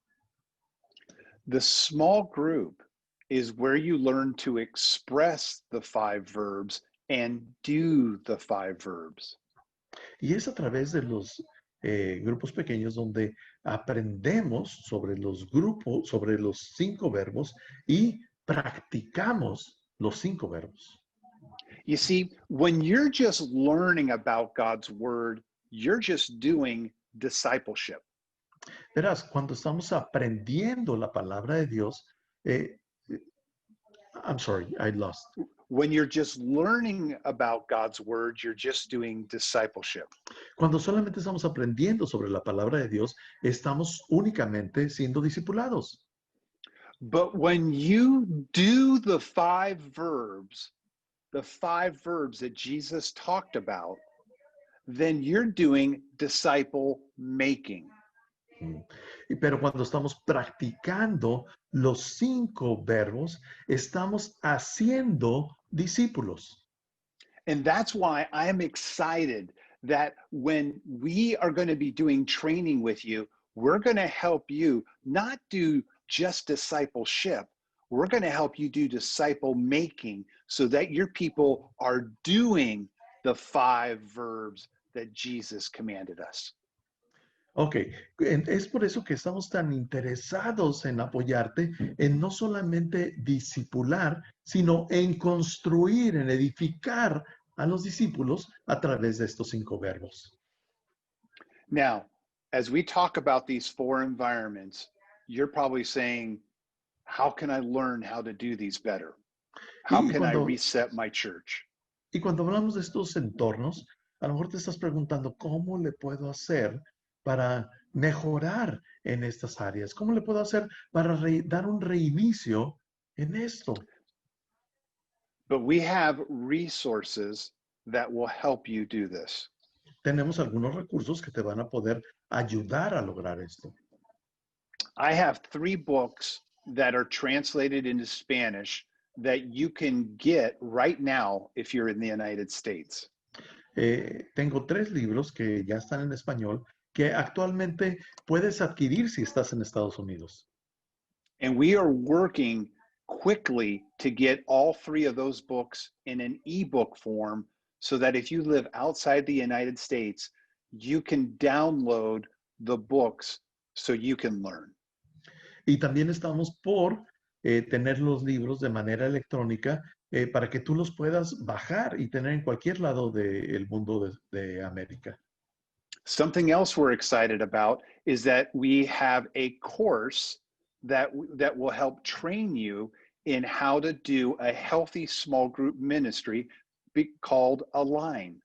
The small group is where you learn to express the 5 verbs and do the 5 verbs. Y es a través de los grupos pequeños donde aprendemos sobre los grupos, sobre los 5 verbos y practicamos los 5 verbos. You see, when you're just learning about God's word, you're just doing discipleship. Verás, cuando estamos aprendiendo la palabra de Dios, I'm sorry, I lost. When you're just learning about God's word, you're just doing discipleship. Cuando solamente estamos aprendiendo sobre la palabra de Dios, estamos únicamente siendo discipulados. But when you do the 5 verbs that Jesus talked about, then you're doing disciple making. Pero cuando estamos practicando los 5 verbos, estamos haciendo discípulos. And that's why I am excited that when we are going to be doing training with you, we're going to help you not do just discipleship. We're going to help you do disciple making so that your people are doing the 5 verbs that Jesus commanded us. Ok, es por eso que estamos tan interesados en apoyarte, en no solamente discipular, sino en construir, en edificar a los discípulos a través de estos 5 verbos. Now, as we talk about these 4 environments, you're probably saying, how can I learn how to do these better? How Y can I cuando, reset my church? y cuando hablamos de estos entornos, a lo mejor te estás preguntando, ¿cómo le puedo hacer para mejorar en estas áreas? ¿Cómo le puedo hacer para dar un reinicio en esto? But we have resources that will help you do this. Tenemos algunos recursos que te van a poder ayudar a lograr esto. I have 3 books that are translated into Spanish that you can get right now if you're in the United States. Tengo 3 libros que ya están en español que actualmente puedes adquirir si estás en Estados Unidos. And we are working quickly to get all 3 of those books in an ebook form so that if you live outside the United States, you can download the books so you can learn. Y también estamos por tener los libros de manera electrónica para que tú los puedas bajar y tener en cualquier lado del mundo de América. Something else we're excited about is that we have a course that will help train you in how to do a healthy small group ministry called Align.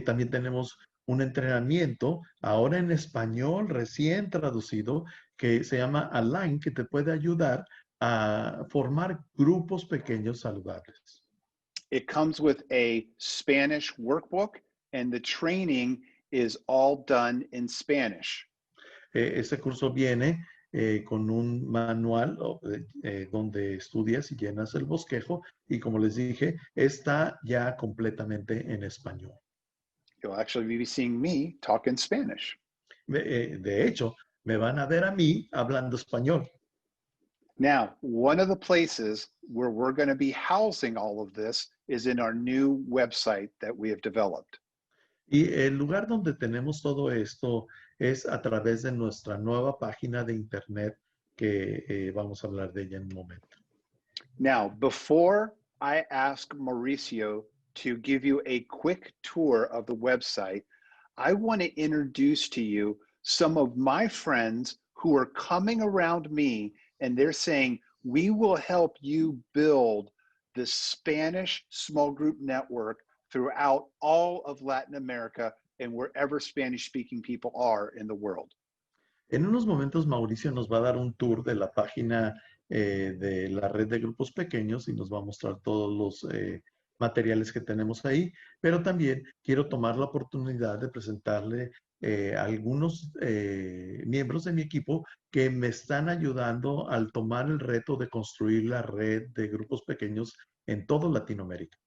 También tenemos un entrenamiento ahora en español recién traducido que se llama Align, que te puede ayudar a formar grupos pequeños saludables. It comes with a Spanish workbook and the training is all done in Spanish. Este curso viene con un manual donde estudias y llenas el bosquejo y como les dije, está ya completamente en español. You'll actually be seeing me talk in Spanish. De hecho, me van a ver a mí hablando español. Now, one of the places where we're going to be housing all of this is in our new website that we have developed. Y el lugar donde tenemos todo esto es a través de nuestra nueva página de internet que vamos a hablar de ella en un momento. Now, before I ask Mauricio to give you a quick tour of the website, I want to introduce to you some of my friends who are coming around me and they're saying, we will help you build the Spanish small group network throughout all of Latin America and wherever Spanish-speaking people are in the world. En unos momentos Mauricio nos va a dar un tour de la página de la red de grupos pequeños y nos va a mostrar todos los materiales que tenemos ahí, pero también quiero tomar la oportunidad de presentarle a algunos miembros de mi equipo que me están ayudando al tomar el reto de construir la red de grupos pequeños en toda Latinoamérica.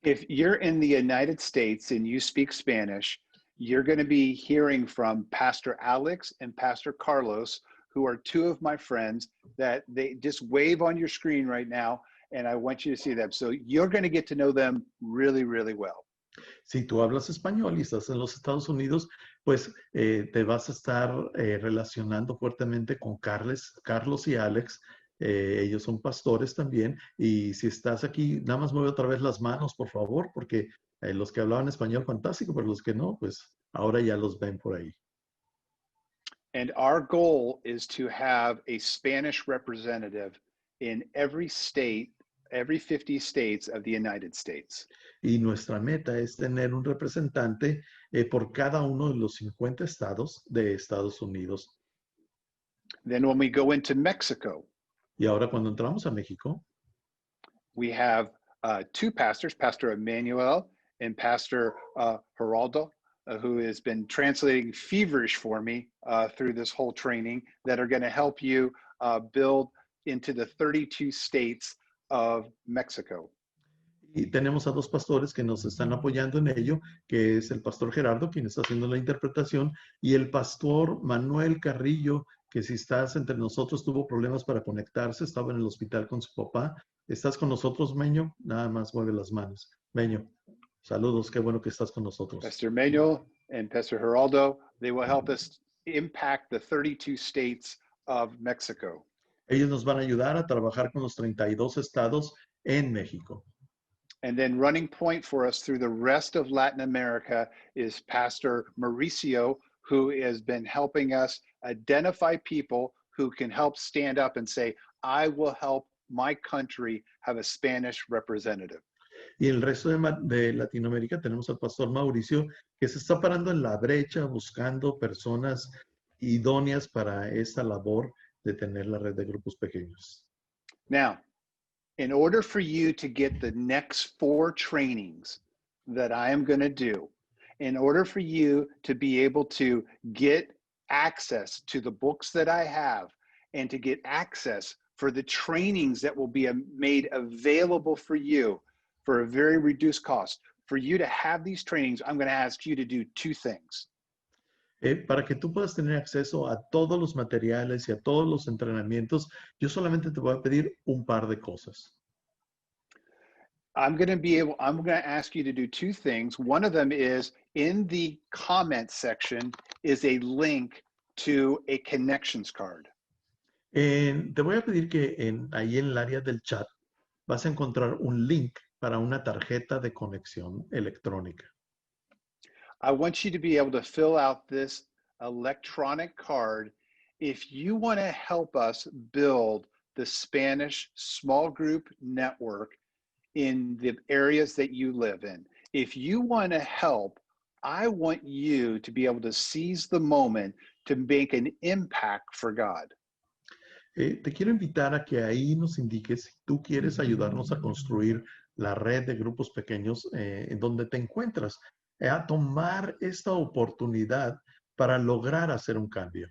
If you're in the United States and you speak Spanish, you're going to be hearing from Pastor Alex and Pastor Carlos, who are 2 of my friends that they just wave on your screen right now, and I want you to see them. So you're going to get to know them really, really well. Si tú hablas español y estás en los Estados Unidos, pues te vas a estar relacionando fuertemente con Carlos y Alex. Ellos son pastores también. Y si estás aquí, nada más mueve otra vez las manos, por favor, porque los que hablaban español, fantástico, pero los que no, pues ahora ya los ven por ahí. And our goal is to have a Spanish representative in every state, every 50 states of the United States. Y nuestra meta es tener un representante por cada uno de los 50 estados de Estados Unidos. Then when we go into Mexico, Y ahora cuando entramos a México, we have 2 pastors, Pastor Emmanuel and Pastor Geraldo, who has been translating feverish for me through this whole training, that are going to help you build into the 32 states of Mexico. Y tenemos a dos pastores que nos están apoyando en ello, que es el pastor Gerardo, quien está haciendo la interpretación, y el pastor Manuel Carrillo, que si estás entre nosotros tuvo problemas para conectarse, estaba en el hospital con su papá. ¿Estás con nosotros, Meño? Nada más mueve las manos. Meño, saludos, qué bueno que estás con nosotros. Pastor Manuel and Pastor Geraldo, they will help us impact the 32 states of Mexico. Ellos nos van a ayudar a trabajar con los 32 estados en México. And then running point for us through the rest of Latin America is Pastor Mauricio, who has been helping us identify people who can help stand up and say, I will help my country have a Spanish representative. Y el resto de Latinoamérica tenemos al pastor Mauricio, que se está parando en la brecha buscando personas idóneas para esta labor de tener la red de grupos pequeños. Now, in order for you to get the next 4 trainings that I am going to do, in order for you to be able to get access to the books that I have and to get access for the trainings that will be made available for you for a very reduced cost, for you to have these trainings, I'm going to ask you to do 2 things. Para que tú puedas tener acceso a todos los materiales y a todos los entrenamientos, yo solamente te voy a pedir un par de cosas. I'm going to ask you to do 2 things. One of them is in the comment section is a link to a connections card. Te voy a pedir que ahí en el área del chat vas a encontrar un link para una tarjeta de conexión electrónica. I want you to be able to fill out this electronic card if you want to help us build the Spanish small group network in the areas that you live in. If you want to help, I want you to be able to seize the moment to make an impact for God. Te quiero invitar a que ahí nos indiques si tú quieres ayudarnos a construir la red de grupos pequeños en donde te encuentras, a tomar esta oportunidad para lograr hacer un cambio.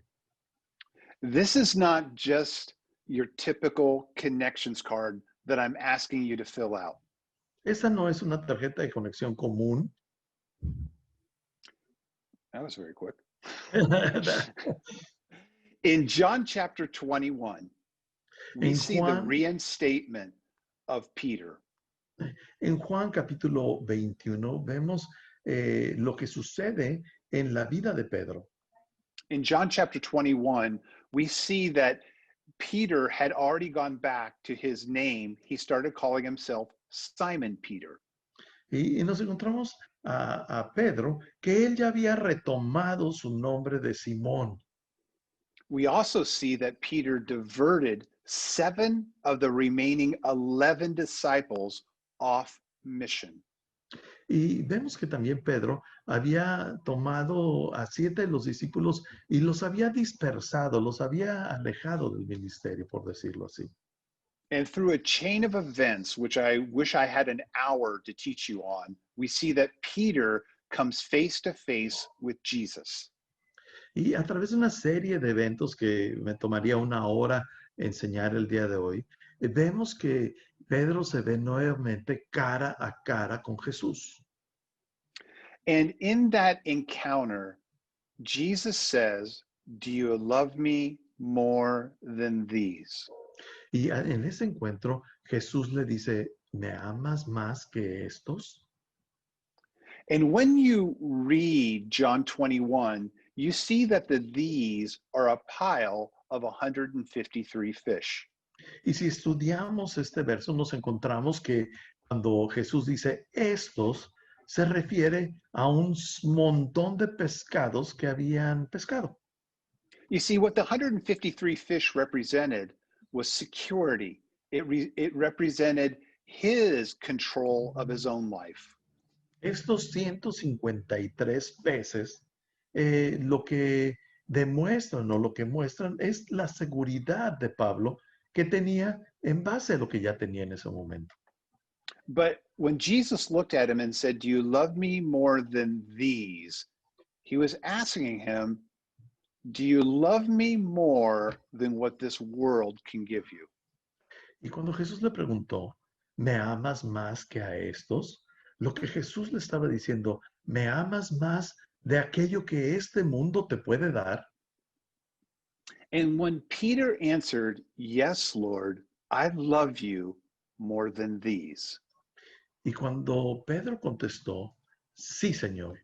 This is not just your typical connections card that I'm asking you to fill out. Esa no es una tarjeta de conexión común. That was very quick. In John chapter 21, we see the reinstatement of Peter. En Juan capítulo 21 vemos lo que sucede en la vida de Pedro. In John chapter 21, we see that Peter had already gone back to his name. He started calling himself Simon Peter. Y nos encontramos a Pedro, que él ya había retomado su nombre de Simón. We also see that Peter diverted 7 of the remaining 11 disciples off mission. Y vemos que también Pedro había tomado a 7 de los discípulos y los había dispersado, los había alejado del ministerio, por decirlo así. And through a chain of events, which I wish I had an hour to teach you on, we see that Peter comes face to face with Jesus. Y a través de una serie de eventos que me tomaría una hora enseñar el día de hoy, vemos que Pedro se ve nuevamente cara a cara con Jesús. And in that encounter, Jesus says, "Do you love me more than these?" Y en ese encuentro, Jesús le dice, ¿me amas más que estos? And when you read John 21, you see that the these are a pile of 153 fish. Y si estudiamos este verso, nos encontramos que cuando Jesús dice estos, se refiere a un montón de pescados que habían pescado. You see, what the 153 fish represented was security. It represented his control of his own life. Estos 153 peces, lo que demuestran o lo que muestran es la seguridad de Pablo que tenía en base a lo que ya tenía en ese momento. But when Jesus looked at him and said, "Do you love me more than these?" He was asking him, "Do you love me more than what this world can give you?" Y cuando Jesús le preguntó, ¿me amas más que a estos? Lo que Jesús le estaba diciendo, ¿me amas más de aquello que este mundo te puede dar? And when Peter answered, "Yes, Lord, I love you more than these," Y cuando Pedro contestó, sí, Señor,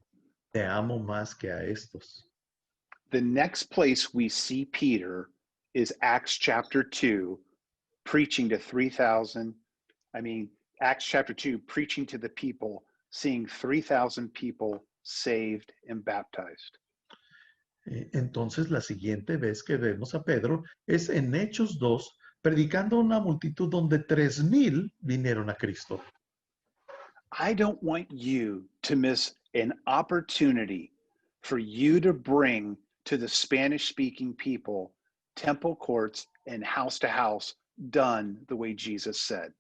te amo más que a estos. the next place we see Peter is Acts chapter 2, preaching to 3,000. Acts chapter 2, preaching to the people, seeing 3,000 people saved and baptized. Entonces la siguiente vez que vemos a Pedro es en Hechos 2, predicando a una multitud donde 3,000 vinieron a Cristo. I don't want you to miss an opportunity for you to bring to the Spanish speaking people temple courts and house to house done the way Jesus said.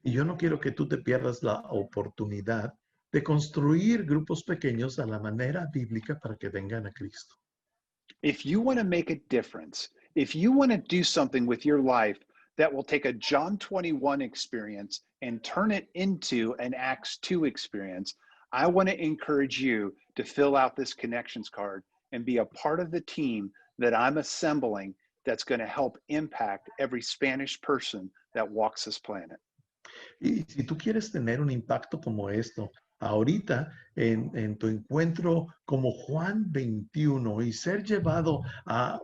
Y yo no quiero que tú te pierdas la oportunidad de construir grupos pequeños a la manera bíblica para que vengan a Cristo. If you want to make a difference, if you want to do something with your life that will take a John 21 experience and turn it into an Acts 2 experience, I want to encourage you to fill out this connections card and be a part of the team that I'm assembling that's going to help impact every Spanish person that walks this planet. Y si tú quieres tener un impacto como esto, ahorita en tu encuentro como Juan 21 y ser llevado a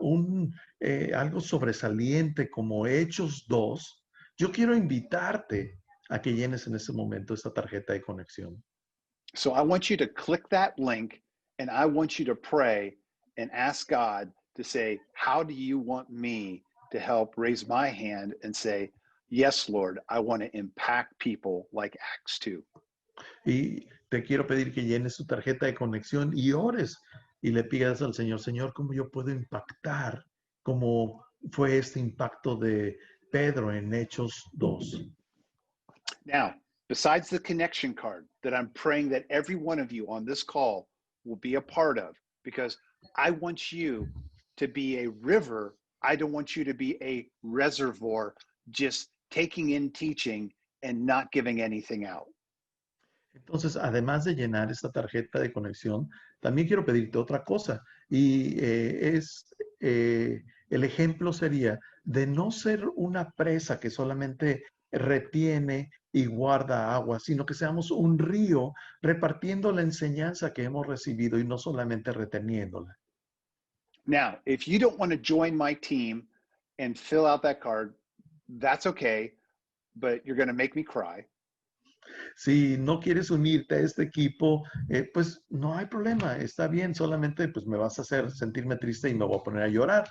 algo sobresaliente como Hechos 2, yo quiero invitarte a que llenes en ese momento esta tarjeta de conexión. So I want you to click that link and I want you to pray and ask God to say, how do you want me to help raise my hand and say, yes, Lord, I want to impact people like Acts 2. Y te quiero pedir que llenes tu tarjeta de conexión y ores y le pidas al Señor, Señor, ¿cómo yo puedo impactar? Como fue este impacto de Pedro en Hechos 2. Now, besides the connection card that I'm praying that every one of you on this call will be a part of, because I want you to be a river. I don't want you to be a reservoir, just taking in teaching and not giving anything out. Entonces, además de llenar esta tarjeta de conexión, también quiero pedirte otra cosa. Y el ejemplo sería de no ser una presa que solamente retiene y guarda agua, sino que seamos un río repartiendo la enseñanza que hemos recibido y no solamente reteniéndola. Now, if you don't want to join my team and fill out that card, that's okay, but you're going to make me cry. Si no quieres unirte a este equipo, pues no hay problema, está bien, solamente pues me vas a hacer sentirme triste y me voy a poner a llorar.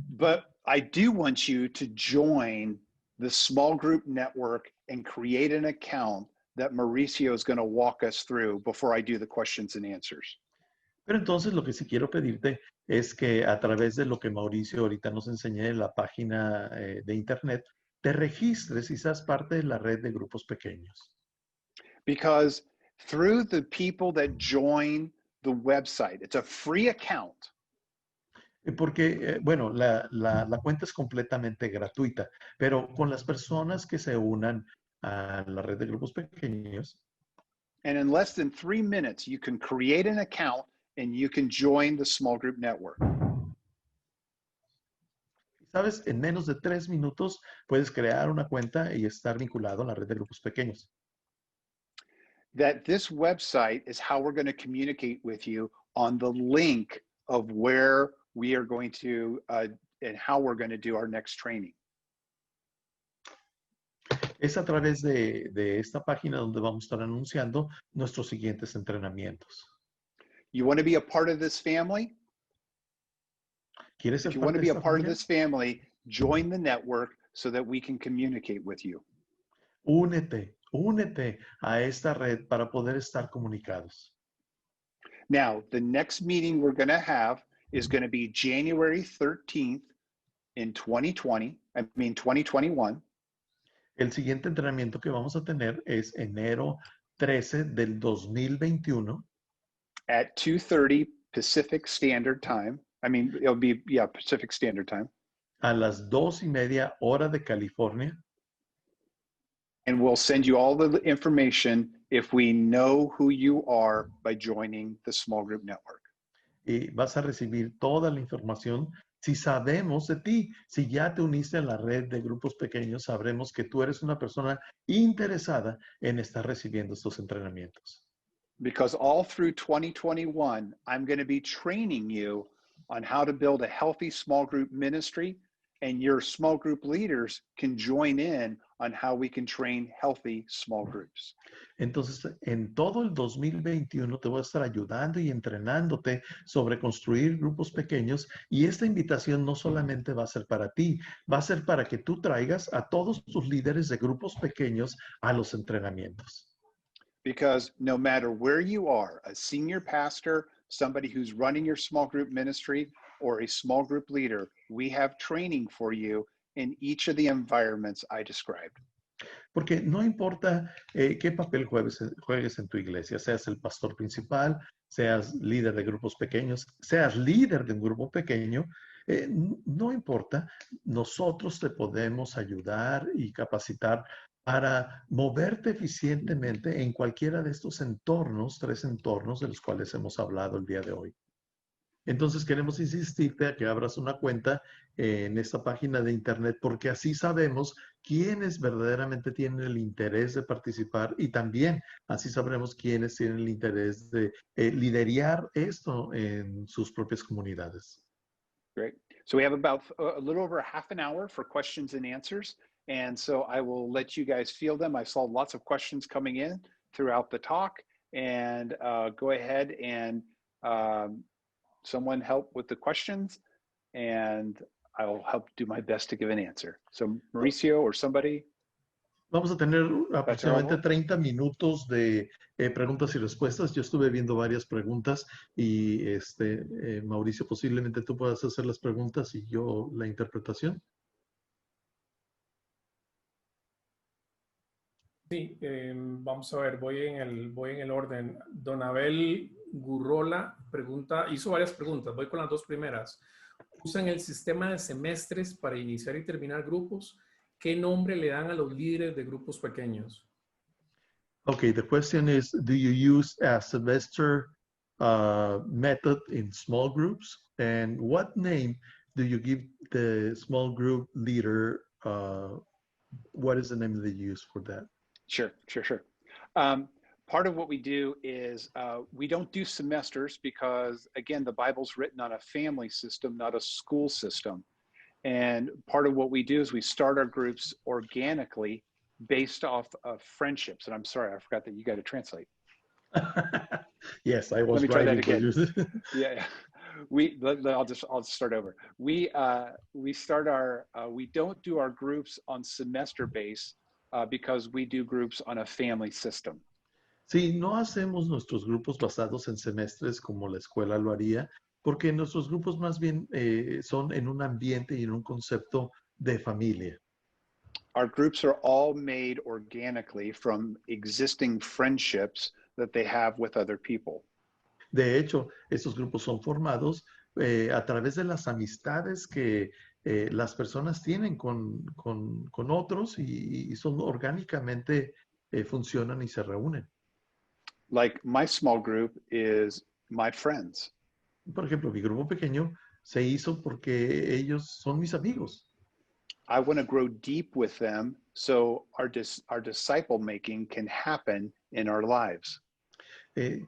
But I do want you to join the small group network and create an account that Mauricio is going to walk us through before I do the questions and answers. Pero entonces lo que sí quiero pedirte es que a través de lo que Mauricio ahorita nos enseñe en la página de internet, te registres y seas parte de la red de grupos pequeños. Because through the people that join the website, it's a free account. Porque, bueno, la cuenta es completamente gratuita, pero con las personas que se unan a la red de grupos pequeños, And in less than 3 minutes, you can create an account and you can join the small group network. ¿sabes? En menos de 3 minutos puedes crear una cuenta y estar vinculado a la red de grupos pequeños. That this website is how we're going to communicate with you on the link of where we are going to and how we're going to do our next training. Es a través de esta página donde vamos a estar anunciando nuestros siguientes entrenamientos. You want to be a part of this family? ¿Quieres ser If you want parte to de be a esta part of familia? this family, join the network so that we can communicate with you. Únete a esta red para poder estar comunicados. Now, the next meeting we're going to have is going to be January 13th in 2021. El siguiente entrenamiento que vamos a tener es enero 13 del 2021 at 2:30 Pacific Standard Time. It'll be, Pacific Standard Time. a las 2:30 hora de California. And we'll send you all the information if we know who you are by joining the small group network. Y vas a recibir toda la información si sabemos de ti. Si ya te uniste a la red de grupos pequeños, sabremos que tú eres una persona interesada en estar recibiendo estos entrenamientos. Because all through 2021, I'm going to be training you on how to build a healthy small group ministry, and your small group leaders can join in on how we can train healthy small groups. Entonces, en todo el 2021 te voy a estar ayudando y entrenándote sobre construir grupos pequeños, y esta invitación no solamente va a ser para ti, va a ser para que tú traigas a todos tus líderes de grupos pequeños a los entrenamientos. Because no matter where you are, a senior pastor, somebody who's running your small group ministry, or a small group leader, we have training for you in each of the environments I described. Porque no importa qué papel juegues en tu iglesia, seas el pastor principal, seas líder de grupos pequeños, seas líder de un grupo pequeño, no importa, nosotros te podemos ayudar y capacitar para moverte eficientemente en cualquiera de estos entornos, 3 entornos de los cuales hemos hablado el día de hoy. Entonces queremos insistirte a que abras una cuenta en esta página de internet, porque así sabemos quiénes verdaderamente tienen el interés de participar, y también así sabremos quiénes tienen el interés de liderar esto en sus propias comunidades. Great. So we have about a little over half an hour for questions and answers. And so I will let you guys field them. I saw lots of questions coming in throughout the talk, and go ahead and someone help with the questions, and I will help do my best to give an answer. So Mauricio or somebody. Vamos a tener aproximadamente 30 minutos de preguntas y respuestas. Yo estuve viendo varias preguntas y Mauricio, posiblemente tú puedas hacer las preguntas y yo la interpretación. Sí, vamos a ver, voy en el orden. Don Abel Gurrola hizo varias preguntas, voy con las 2 primeras. ¿Usan el sistema de semestres para iniciar y terminar grupos? ¿Qué nombre le dan a los líderes de grupos pequeños? Okay, the question is, do you use a semester method in small groups? And what name do you give the small group leader? What is the name that you use for that? Sure. Part of what we do is we don't do semesters because, again, the Bible's written on a family system, not a school system. And part of what we do is we start our groups organically based off of friendships. And I'm sorry, I forgot that you got to translate. Yes, I was Let me try that writing for again. Yeah. I'll start over. We don't do our groups on semester base because we do groups on a family system. Sí, no hacemos nuestros grupos basados en semestres como la escuela lo haría, porque nuestros grupos más bien son en un ambiente y en un concepto de familia. Our groups are all made organically from existing friendships that they have with other people. De hecho, estos grupos son formados a través de las amistades que las personas tienen con otros, y son orgánicamente funcionan y se reúnen. Like my small group is my friends. Por ejemplo, mi grupo pequeño se hizo porque ellos son mis amigos. I want to grow deep with them so our disciple making can happen in our lives.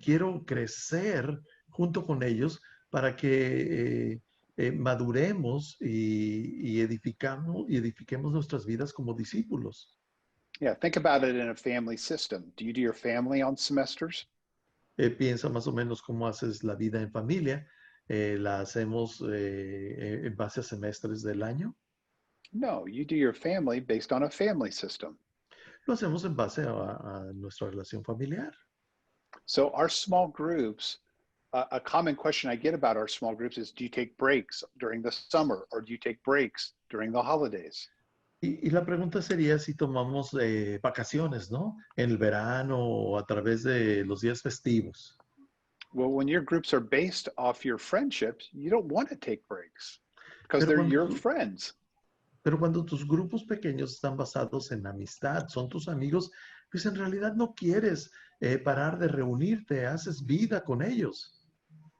Quiero crecer junto con ellos para que maduremos y edifiquemos nuestras vidas como discípulos. Yeah, think about it in a family system. Do you do your family on semesters? Piensa más o menos cómo haces la vida en familia. ¿La hacemos en base a semestres del año? No, you do your family based on a family system. Lo hacemos en base a nuestra relación familiar. So our small groups, a common question I get about our small groups is, do you take breaks during the summer or do you take breaks during the holidays? Y la pregunta sería si tomamos vacaciones, ¿no? En el verano o a través de los días festivos. Well, when your groups are based off your friendships, you don't want to take breaks because they're your friends. Pero cuando tus grupos pequeños están basados en amistad, son tus amigos, pues en realidad no quieres parar de reunirte, haces vida con ellos.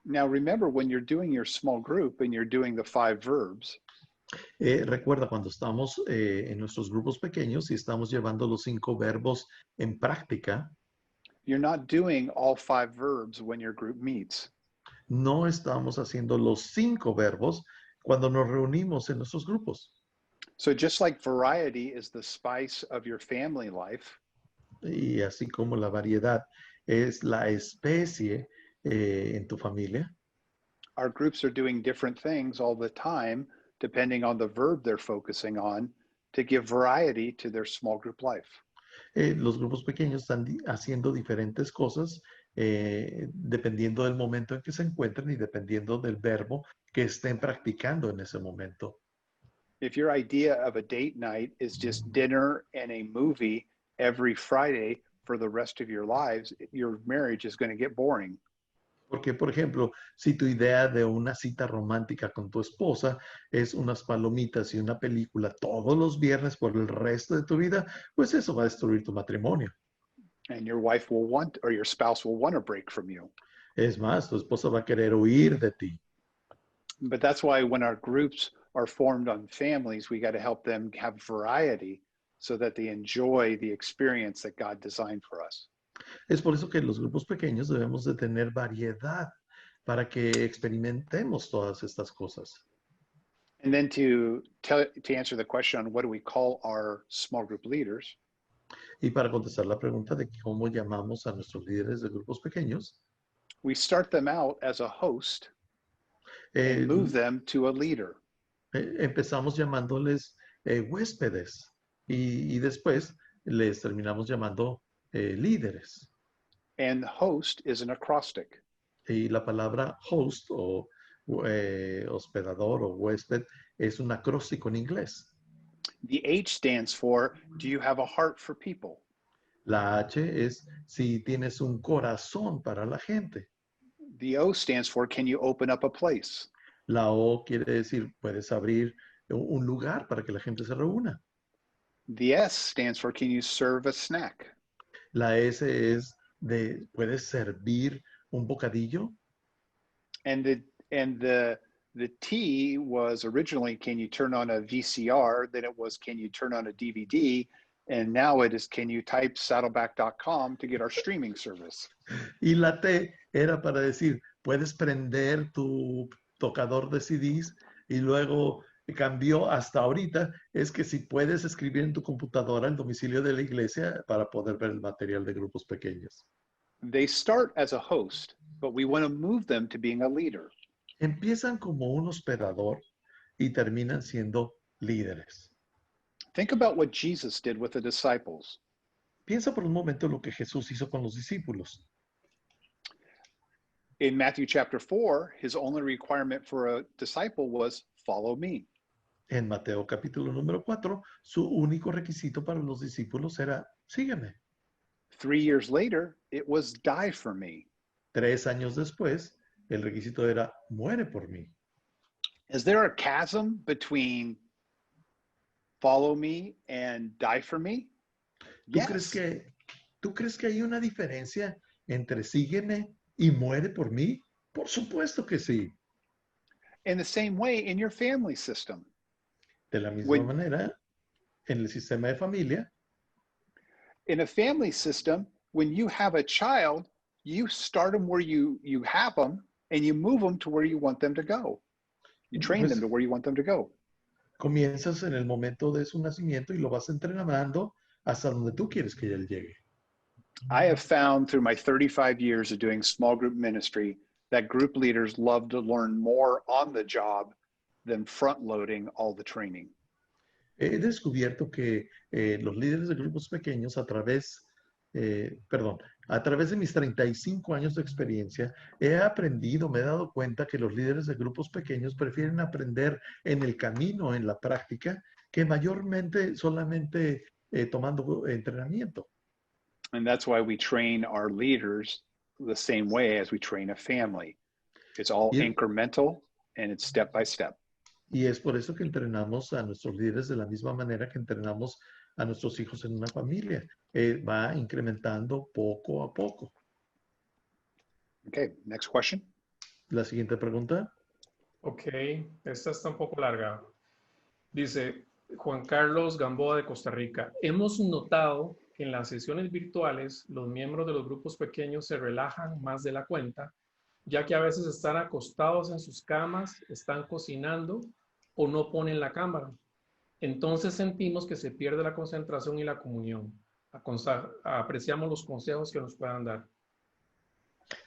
Now, remember when you're doing your small group and you're doing the 5 verbs, Recuerda cuando estamos en nuestros grupos pequeños y estamos llevando los 5 verbos en práctica, you're not doing all 5 verbs when your group meets. no estamos haciendo los 5 verbos cuando nos reunimos en nuestros grupos. So just like variety is the spice of your family life, Y así como la variedad es la especie en tu familia, our groups are doing different things all the time, depending on the verb they're focusing on, to give variety to their small group life. los grupos pequeños están haciendo diferentes cosas dependiendo del momento en que se encuentren y dependiendo del verbo que estén practicando en ese momento. If your idea of a date night is just dinner and a movie every Friday for the rest of your lives, your marriage is going to get boring. Porque, por ejemplo, si tu idea de una cita romántica con tu esposa es unas palomitas y una película todos los viernes por el resto de tu vida, pues eso va a destruir tu matrimonio. And your wife will want, or your spouse will want a break from you. Es más, tu esposa va a querer huir de ti. But that's why when our groups are formed on families, we got to help them have variety so that they enjoy the experience that God designed for us. Es por eso que los grupos pequeños debemos de tener variedad para que experimentemos todas estas cosas. And then to answer the question on what do we call our small group leaders, Y para contestar la pregunta de cómo llamamos a nuestros líderes de grupos pequeños, we start them out as a host and move them to a leader. empezamos llamándoles huéspedes y después les terminamos llamando líderes. And host is an acrostic. Y la palabra host o hospedador o huésped es un acróstico en inglés. The H stands for, do you have a heart for people? La H es si tienes un corazón para la gente. The O stands for, can you open up a place? La O quiere decir, puedes abrir un lugar para que la gente se reúna. The S stands for, can you serve a snack? La S es de, ¿puedes servir un bocadillo? And the T was originally, can you turn on a VCR? Then it was, can you turn on a DVD? And now it is, can you type saddleback.com to get our streaming service? Y la T era para decir, puedes prender tu tocador de CDs, y luego cambió hasta ahorita, es que si puedes escribir en tu computadora el domicilio de la iglesia para poder ver el material de grupos pequeños. They start as a host, but we want to move them to being a leader. Empiezan como un hospedador y terminan siendo líderes. Think about what Jesus did with the disciples. Piensa por un momento lo que Jesús hizo con los discípulos. In Matthew chapter 4, his only requirement for a disciple was follow me. En Mateo capítulo número 4, su único requisito para los discípulos era, sígueme. 3 years later, it was die for me. 3 años después, el requisito era, muere por mí. Is there a chasm between follow me and die for me? ¿Tú crees que hay una diferencia entre sígueme y muere por mí? Por supuesto que sí. In the same way, in your family system. De la misma manera, en el sistema de familia. In a family system, when you have a child, you start them where you have them and you move them to where you want them to go. You train them to where you want them to go. Comienzas en el momento de su nacimiento y lo vas entrenando hasta donde tú quieres que él llegue. I have found through my 35 years of doing small group ministry that group leaders love to learn more on the job than front loading all the training. He descubierto que los líderes de grupos pequeños a través de mis 35 años de experiencia, he aprendido, me he dado cuenta que los líderes de grupos pequeños prefieren aprender en el camino, en la práctica, que mayormente solamente tomando entrenamiento. And that's why we train our leaders the same way as we train a family. It's all incremental and it's step by step. Y es por eso que entrenamos a nuestros líderes de la misma manera que entrenamos a nuestros hijos en una familia. Va incrementando poco a poco. Okay, next question. La siguiente pregunta. Ok, esta está un poco larga. Dice Juan Carlos Gamboa de Costa Rica. Hemos notado que en las sesiones virtuales los miembros de los grupos pequeños se relajan más de la cuenta, ya que a veces están acostados en sus camas, están cocinando o no ponen la cámara. Entonces sentimos que se pierde la concentración y la comunión. Apreciamos los consejos que nos puedan dar.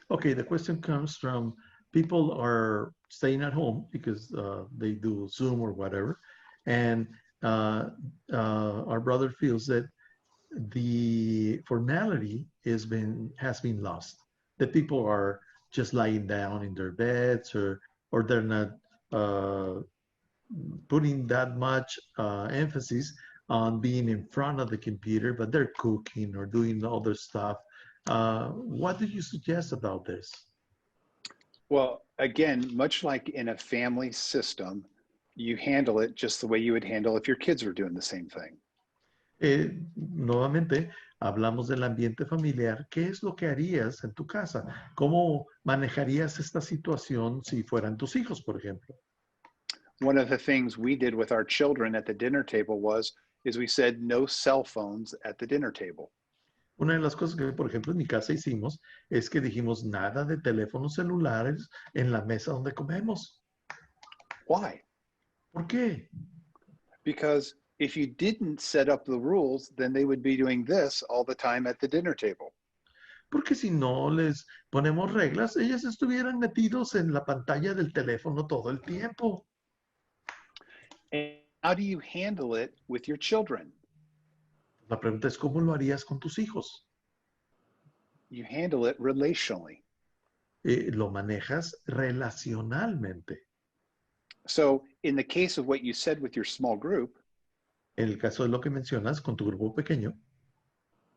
Okay, the question comes from people are staying at home because they do Zoom or whatever. And our brother feels that the formality has been lost. That people are just lying down in their beds or they're not putting that much emphasis on being in front of the computer, but they're cooking or doing other stuff. What do you suggest about this? Well, again, much like in a family system, you handle it just the way you would handle if your kids were doing the same thing. Nuevamente, hablamos del ambiente familiar. ¿Qué es lo que harías en tu casa? ¿Cómo manejarías esta situación si fueran tus hijos, por ejemplo? One of the things we did with our children at the dinner table is we said no cell phones at the dinner table. Una de las cosas que, por ejemplo, en mi casa hicimos es que dijimos nada de teléfonos celulares en la mesa donde comemos. Why? ¿Por qué? Because if you didn't set up the rules, then they would be doing this all the time at the dinner table. Porque si no les ponemos reglas, ellas estuvieran metidos en la pantalla del teléfono todo el tiempo. And how do you handle it with your children? La pregunta es, ¿cómo lo harías con tus hijos? You handle it relationally. Lo manejas relacionalmente. So in the case of what you said with your small group, En el caso de lo que mencionas con tu grupo pequeño,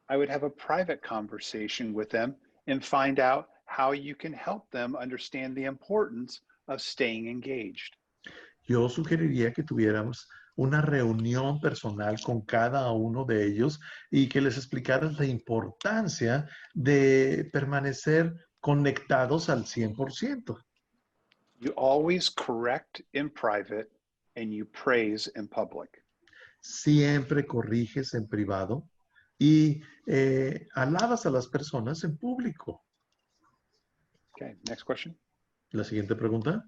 I would have a private conversation with them and find out how you can help them understand the importance of staying engaged. yo sugeriría que tuviéramos una reunión personal con cada uno de ellos y que les explicaras la importancia de permanecer conectados al 100%. You always correct in private and you praise in public. Siempre corriges en privado y alabas a las personas en público. Okay, next question. La siguiente pregunta.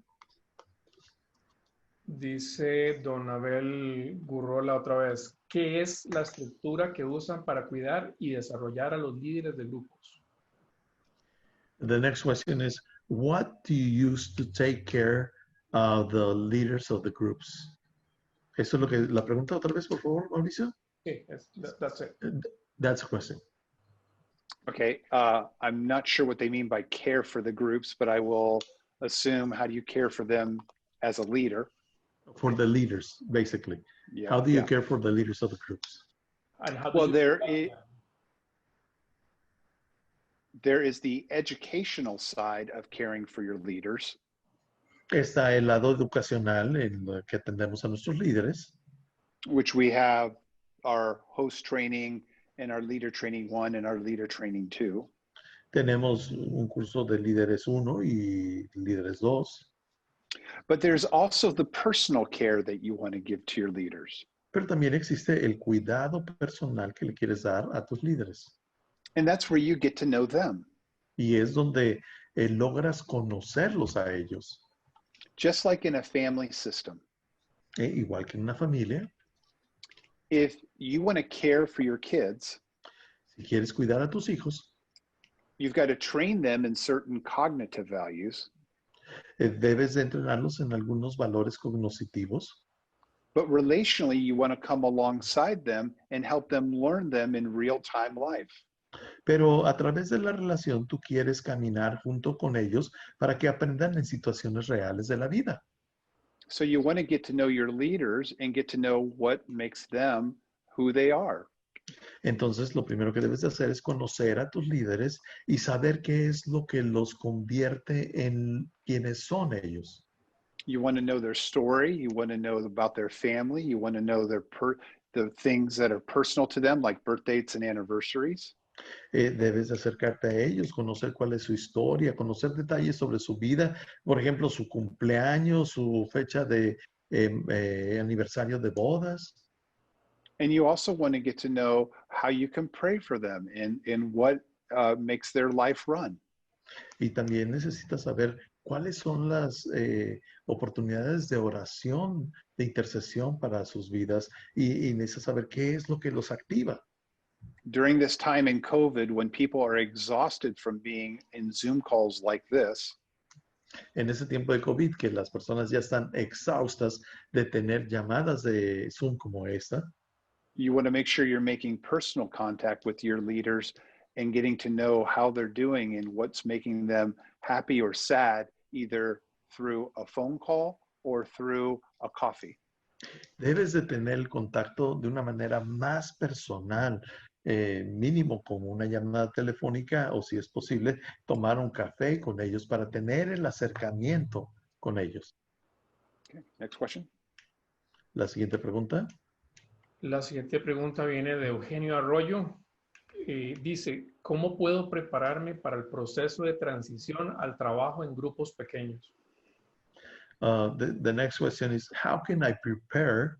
Dice Don Abel Gurrola otra vez, ¿qué es la estructura que usan para cuidar y desarrollar a los líderes de grupos? The next question is, what do you use to take care of the leaders of the groups? Eso es lo que, la pregunta otra vez, por favor, Mauricio. Sí, that's it. That's a question. Okay, I'm not sure what they mean by care for the groups, but I will assume how do you care for them as a leader? For the leaders, basically. Yeah, How do you yeah. care for the leaders of the groups? And how do Well, you- there is the educational side of caring for your leaders. Está el lado educacional en lo que atendemos a nuestros líderes. Which we have our host training and our leader training 1 and our leader training 2. Tenemos un curso de líderes 1 y líderes 2. But there's also the personal care that you want to give to your leaders. Pero también existe el cuidado personal que le quieres dar a tus líderes. And that's where you get to know them. Y es donde logras conocerlos a ellos. Just like in a family system. Igual que en una familia. If you want to care for your kids, si quieres cuidar a tus hijos, you've got to train them in certain cognitive values. Debes de entrenarlos en algunos valores cognitivos. But relationally, you want to come alongside them and help them learn them in real-time life. Pero a través de la relación tú quieres caminar junto con ellos para que aprendan en situaciones reales de la vida. So you want to get to know your leaders and get to know what makes them who they are. Entonces, lo primero que debes de hacer es conocer a tus líderes y saber qué es lo que los convierte en quienes son ellos. You want to know their story. You want to know about their family. You want to know the things that are personal to them, like birth dates and anniversaries. Debes de acercarte a ellos, conocer cuál es su historia, conocer detalles sobre su vida, por ejemplo, su cumpleaños, su fecha de aniversario de bodas. And you also want to get to know how you can pray for them and what makes their life run. Y también necesitas saber cuáles son las oportunidades de oración, de intercesión para sus vidas y necesitas saber qué es lo que los activa. During this time in COVID, when people are exhausted from being in Zoom calls like this, En ese tiempo de COVID, que las personas ya están exhaustas de tener llamadas de Zoom como esta, you want to make sure you're making personal contact with your leaders and getting to know how they're doing and what's making them happy or sad, either through a phone call or through a coffee. debes de tener el contacto de una manera más personal, mínimo como una llamada telefónica o si es posible, tomar un café con ellos para tener el acercamiento con ellos. Okay, next question. La siguiente pregunta. La siguiente pregunta viene de Eugenio Arroyo. Dice, ¿cómo puedo prepararme para el proceso de transición al trabajo en grupos pequeños? The next question is, how can I prepare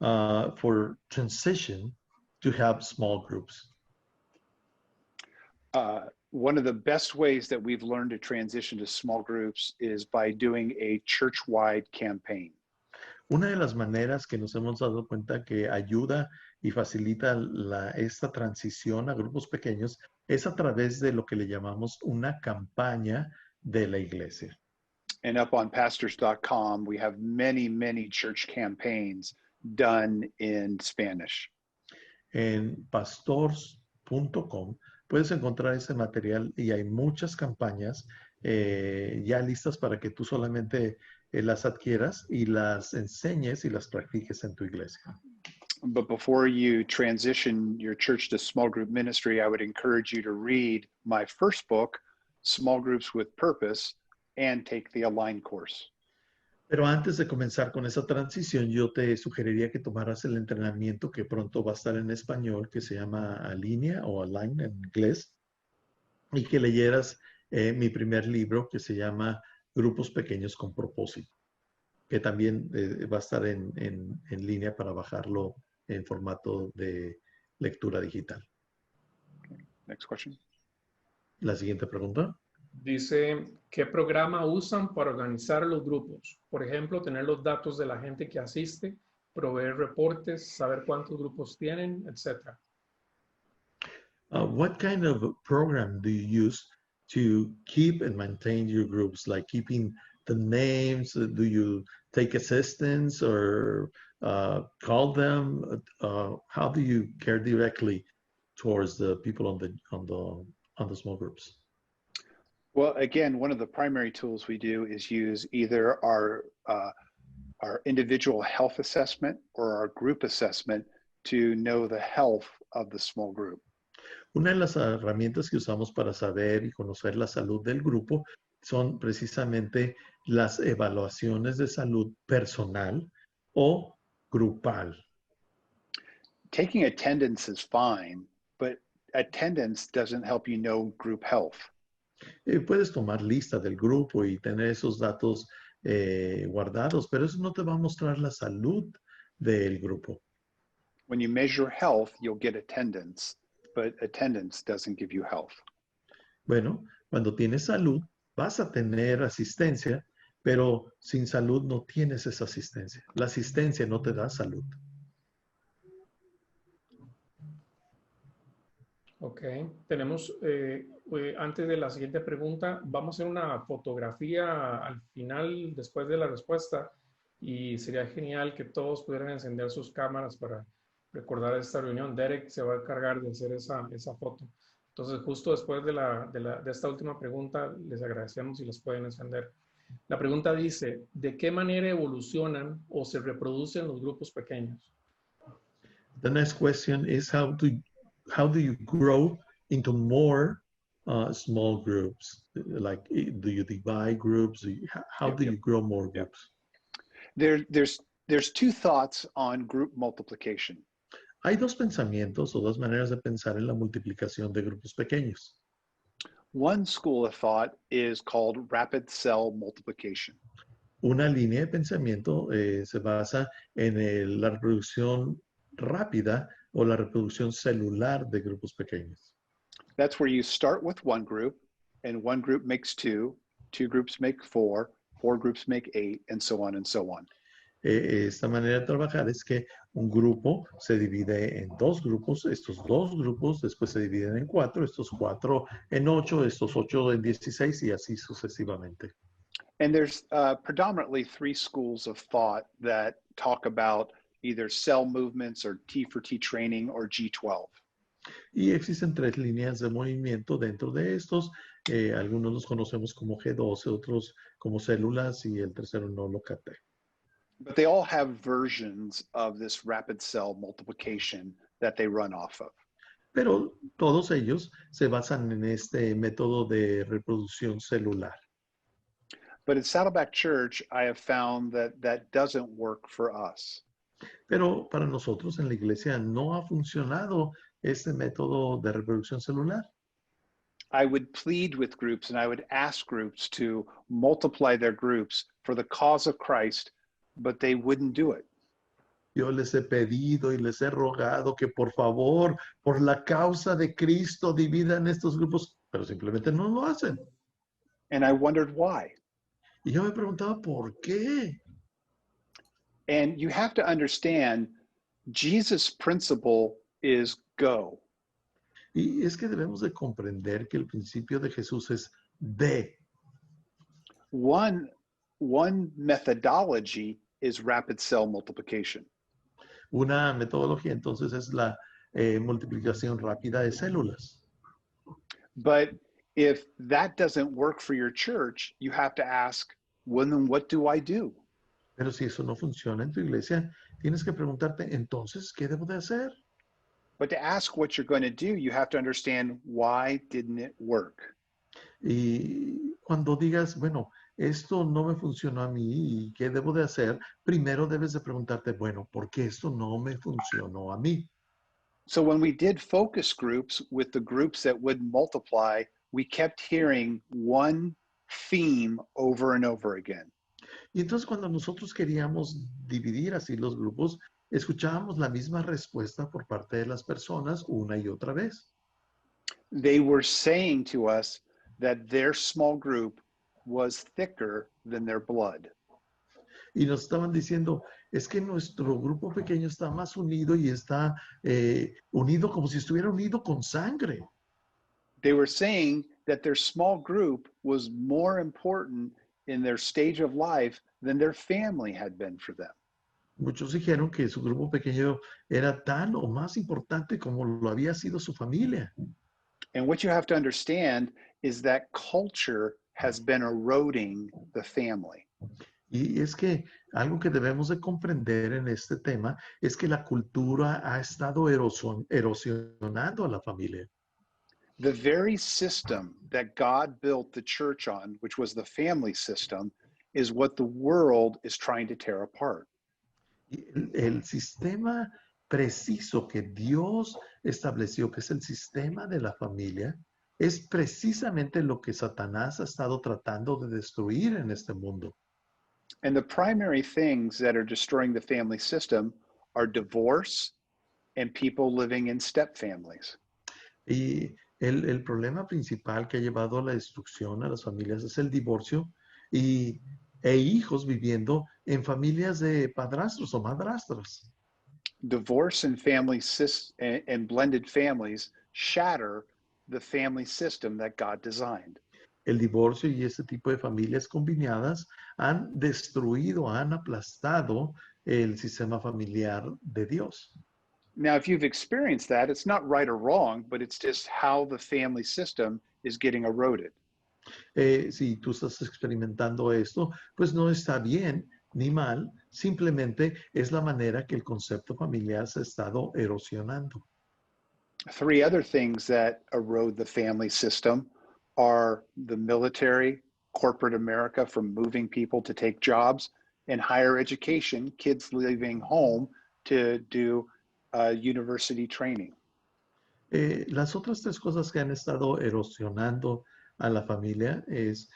for transition to have small groups? One of the best ways that we've learned to transition to small groups is by doing a church-wide campaign. Una de las maneras que nos hemos dado cuenta que ayuda y facilita esta transición a grupos pequeños es a través de lo que le llamamos una campaña de la iglesia. And up on pastors.com, we have many, many church campaigns done in Spanish. En pastors.com puedes encontrar ese material y hay muchas campañas ya listas para que tú solamente las adquieras y las enseñes y las practiques en tu iglesia. But before you transition your church to small group ministry, I would encourage you to read my first book, Small Groups with Purpose, and take the Align course. Pero antes de comenzar con esa transición, yo te sugeriría que tomaras el entrenamiento que pronto va a estar en español, que se llama Alinea o Align en inglés, y que leyeras mi primer libro que se llama Grupos Pequeños con Propósito, que también va a estar en línea para bajarlo en formato de lectura digital. Okay. Next question. La siguiente pregunta. Dice, ¿qué programa usan para organizar los grupos? Por ejemplo, tener los datos de la gente que asiste, proveer reportes, saber cuántos grupos tienen, etc. What kind of program do you use to keep and maintain your groups? Like keeping the names? Do you take assistance or call them? How do you care directly towards the people on the small groups? Well, again, one of the primary tools we do is use either our individual health assessment or our group assessment to know the health of the small group. Una de las herramientas que usamos para saber y conocer la salud del grupo son precisamente las evaluaciones de salud personal o grupal. Taking attendance is fine, but attendance doesn't help you know group health. Puedes tomar lista del grupo y tener esos datos guardados, pero eso no te va a mostrar la salud del grupo. When you measure health, you'll get attendance, but attendance doesn't give you health. Bueno, cuando tienes salud, vas a tener asistencia, pero sin salud no tienes esa asistencia. La asistencia no te da salud. Ok, tenemos, antes de la siguiente pregunta, vamos a hacer una fotografía al final, después de la respuesta, y sería genial que todos pudieran encender sus cámaras para recordar esta reunión. Derek se va a encargar de hacer esa foto. Entonces, justo después de esta última pregunta, les agradecemos si las pueden encender. La pregunta dice, ¿de qué manera evolucionan o se reproducen los grupos pequeños? The next question is how do you grow into more small groups? Like, do you divide groups? How do you grow more groups? There's two thoughts on group multiplication. Hay dos pensamientos o dos maneras de pensar en la multiplicación de grupos pequeños. One school of thought is called rapid cell multiplication. Una línea de pensamiento se basa en la reproducción rápida o la reproducción celular de grupos pequeños. That's where you start with one group, and one group makes two groups make four groups make eight, and so on and so on. Esta manera de trabajar es que un grupo se divide en dos grupos, estos dos grupos después se dividen en cuatro, estos cuatro en ocho, estos ocho en 16 y así sucesivamente. And there's predominantly three schools of thought that talk about either cell movements or T for T training or G12. Y existen tres líneas de movimiento dentro de estos. Algunos los conocemos como G12, otros como células y el tercero no lo capté. But they all have versions of this rapid cell multiplication that they run off of. Pero todos ellos se basan en este método de reproducción celular. But at Saddleback Church, I have found that doesn't work for us. Pero para nosotros en la iglesia no ha funcionado este método de reproducción celular. I would plead with groups and I would ask groups to multiply their groups for the cause of Christ, but they wouldn't do it. Yo les he pedido y les he rogado que por favor, por la causa de Cristo, dividan estos grupos, pero simplemente no lo hacen. And I wondered why. Y yo me preguntaba, ¿por qué? And you have to understand, Jesus' principle is go. Y es que debemos de comprender que el principio de Jesús es ve. One methodology is rapid cell multiplication. Una metodología entonces es la multiplicación rápida de células. But if that doesn't work for your church, you have to ask, well, then what do I do? Pero si eso no funciona en tu iglesia, tienes que preguntarte, entonces, ¿qué debo de hacer? But to ask what you're going to do, you have to understand why didn't it work? Y cuando digas, bueno, esto no me funcionó a mí y qué debo de hacer, primero debes de preguntarte, bueno, ¿por qué esto no me funcionó a mí? So when we did focus groups with the groups that would multiply, we kept hearing one theme over and over again. Y entonces cuando nosotros queríamos dividir así los grupos, escuchábamos la misma respuesta por parte de las personas una y otra vez. They were saying to us that their small group was thicker than their blood. Y nos estaban diciendo, es que nuestro grupo pequeño está más unido y está unido como si estuviera unido con sangre. They were saying that their small group was more important in their stage of life than their family had been for them. Muchos dijeron que su grupo pequeño era tan o más importante como lo había sido su familia. And what you have to understand is that culture has been eroding the family. Y es que algo que debemos de comprender en este tema es que la cultura ha estado erosionando a la familia. The very system that God built the church on, which was the family system, is what the world is trying to tear apart. Y el sistema preciso que Dios estableció, que es el sistema de la familia, es precisamente lo que Satanás ha estado tratando de destruir en este mundo. And the primary things that are destroying the family system are divorce and people living in step families. Y el problema principal que ha llevado a la destrucción a las familias es el divorcio e hijos viviendo en familias de padrastros o madrastras. Divorce and and blended families shatter the family system that God designed. El divorcio y este tipo de familias combinadas han destruido, han aplastado el sistema familiar de Dios. Now, if you've experienced that, it's not right or wrong, but it's just how the family system is getting eroded. Si tú estás experimentando esto, pues no está bien ni mal, simplemente es la manera que el concepto familiar se ha estado erosionando. Three other things that erode the family system are the military, corporate America from moving people to take jobs, in higher education, kids leaving home to do university training. Las otras tres cosas que han estado erosionando a la familia es,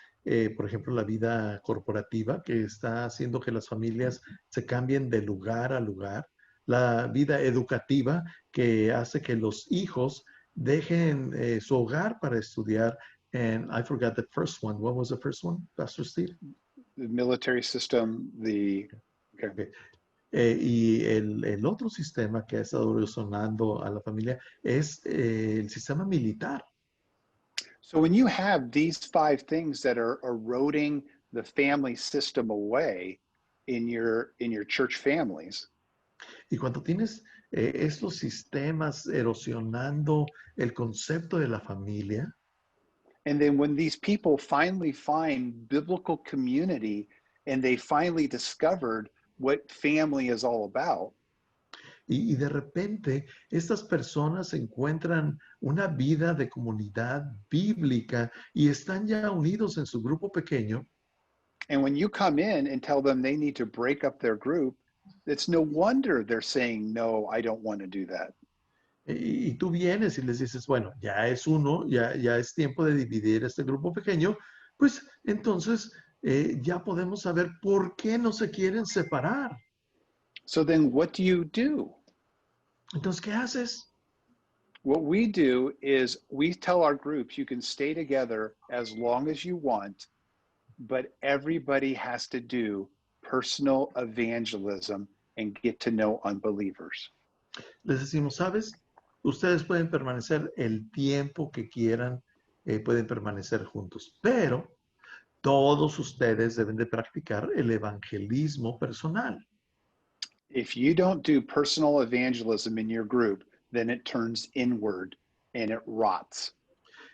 por ejemplo, la vida corporativa, que está haciendo que las familias se cambien de lugar a lugar. La vida educativa, que hace que los hijos dejen su hogar para estudiar. And I forgot the first one. What was the first one, Pastor Steve? The military system, the... Okay. Y el otro sistema que ha estado resonando a la familia es el sistema militar. So when you have these 5 things that are eroding the family system away in your church families, Y cuando tienes estos sistemas erosionando el concepto de la familia, and then when these people finally find biblical community and they finally discovered what family is all about, y de repente estas personas encuentran una vida de comunidad bíblica y están ya unidos en su grupo pequeño. and when you come in and tell them they need to break up their group, it's no wonder they're saying, no, I don't want to do that. Y tú vienes y les dices, bueno, ya es uno, ya es tiempo de dividir este grupo pequeño, pues entonces ya podemos saber por qué no se quieren separar. So then what do you do? Entonces, ¿qué haces? What we do is we tell our groups, you can stay together as long as you want, but everybody has to do personal evangelism and get to know unbelievers. Les decimos, ¿sabes? Ustedes pueden permanecer el tiempo que quieran, pueden permanecer juntos, pero todos ustedes deben de practicar el evangelismo personal. If you don't do personal evangelism in your group, then it turns inward and it rots.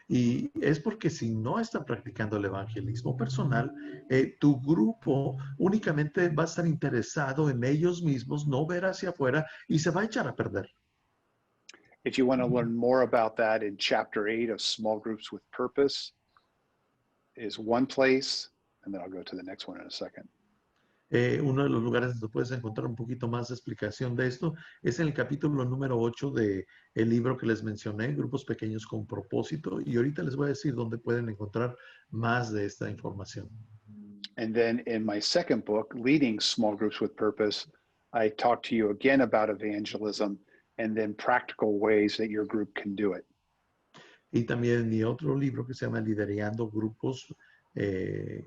Y es porque si no están practicando el evangelismo personal, tu grupo únicamente va a estar interesado en ellos mismos, no ver hacia afuera y se va a echar a perder. If you want to learn more about that, in chapter 8 of Small Groups with Purpose is one place, and then I'll go to the next one in a second. Uno de los lugares donde puedes encontrar un poquito más de explicación de esto es en el capítulo número 8 del libro que les mencioné, Grupos Pequeños con Propósito, y ahorita les voy a decir dónde pueden encontrar más de esta información. And then in my second book, Leading Small Groups with Purpose, I talk to you again about evangelism and then practical ways that your group can do it. Y también en mi otro libro que se llama Liderando Grupos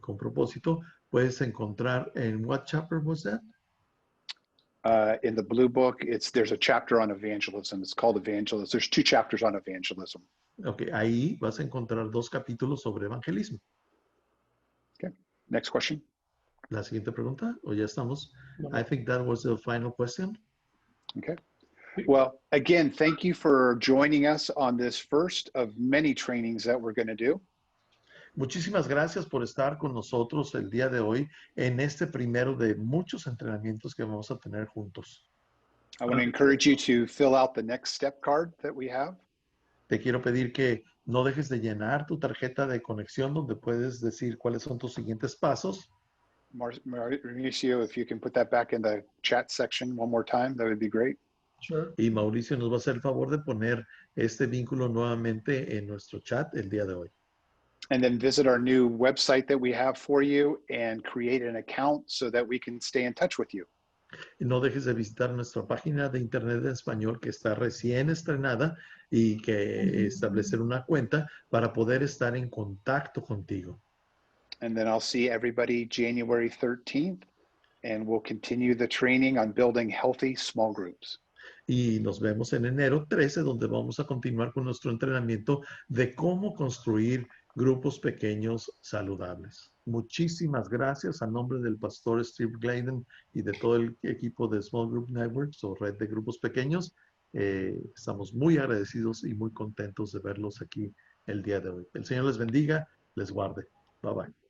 con Propósito, puedes encontrar en what chapter was that? In the blue book, there's a chapter on evangelism. It's called Evangelism. There's 2 chapters on evangelism. Ok, ahí vas a encontrar 2 capítulos sobre evangelismo. Okay, next question. La siguiente pregunta, o ya estamos. I think that was the final question. Okay. Well, again, thank you for joining us on this first of many trainings that we're going to do. Muchísimas gracias por estar con nosotros el día de hoy en este primero de muchos entrenamientos que vamos a tener juntos. I want to encourage you to fill out the next step card that we have. Te quiero pedir que no dejes de llenar tu tarjeta de conexión donde puedes decir cuáles son tus siguientes pasos. Mauricio, if you can put that back in the chat section one more time, that would be great. Sure. Y Mauricio nos va a hacer el favor de poner este vínculo nuevamente en nuestro chat el día de hoy. And then visit our new website that we have for you and create an account so that we can stay in touch with you. Y no dejes de visitar nuestra página de internet en español que está recién estrenada y que establecer una cuenta para poder estar en contacto contigo. And then I'll see everybody January 13th, and we'll continue the training on building healthy small groups. Y nos vemos en enero 13, donde vamos a continuar con nuestro entrenamiento de cómo construir grupos pequeños saludables. Muchísimas gracias a nombre del pastor Steve Gladen y de todo el equipo de Small Group Networks o Red de Grupos Pequeños. Estamos muy agradecidos y muy contentos de verlos aquí el día de hoy. El Señor les bendiga, les guarde. Bye bye.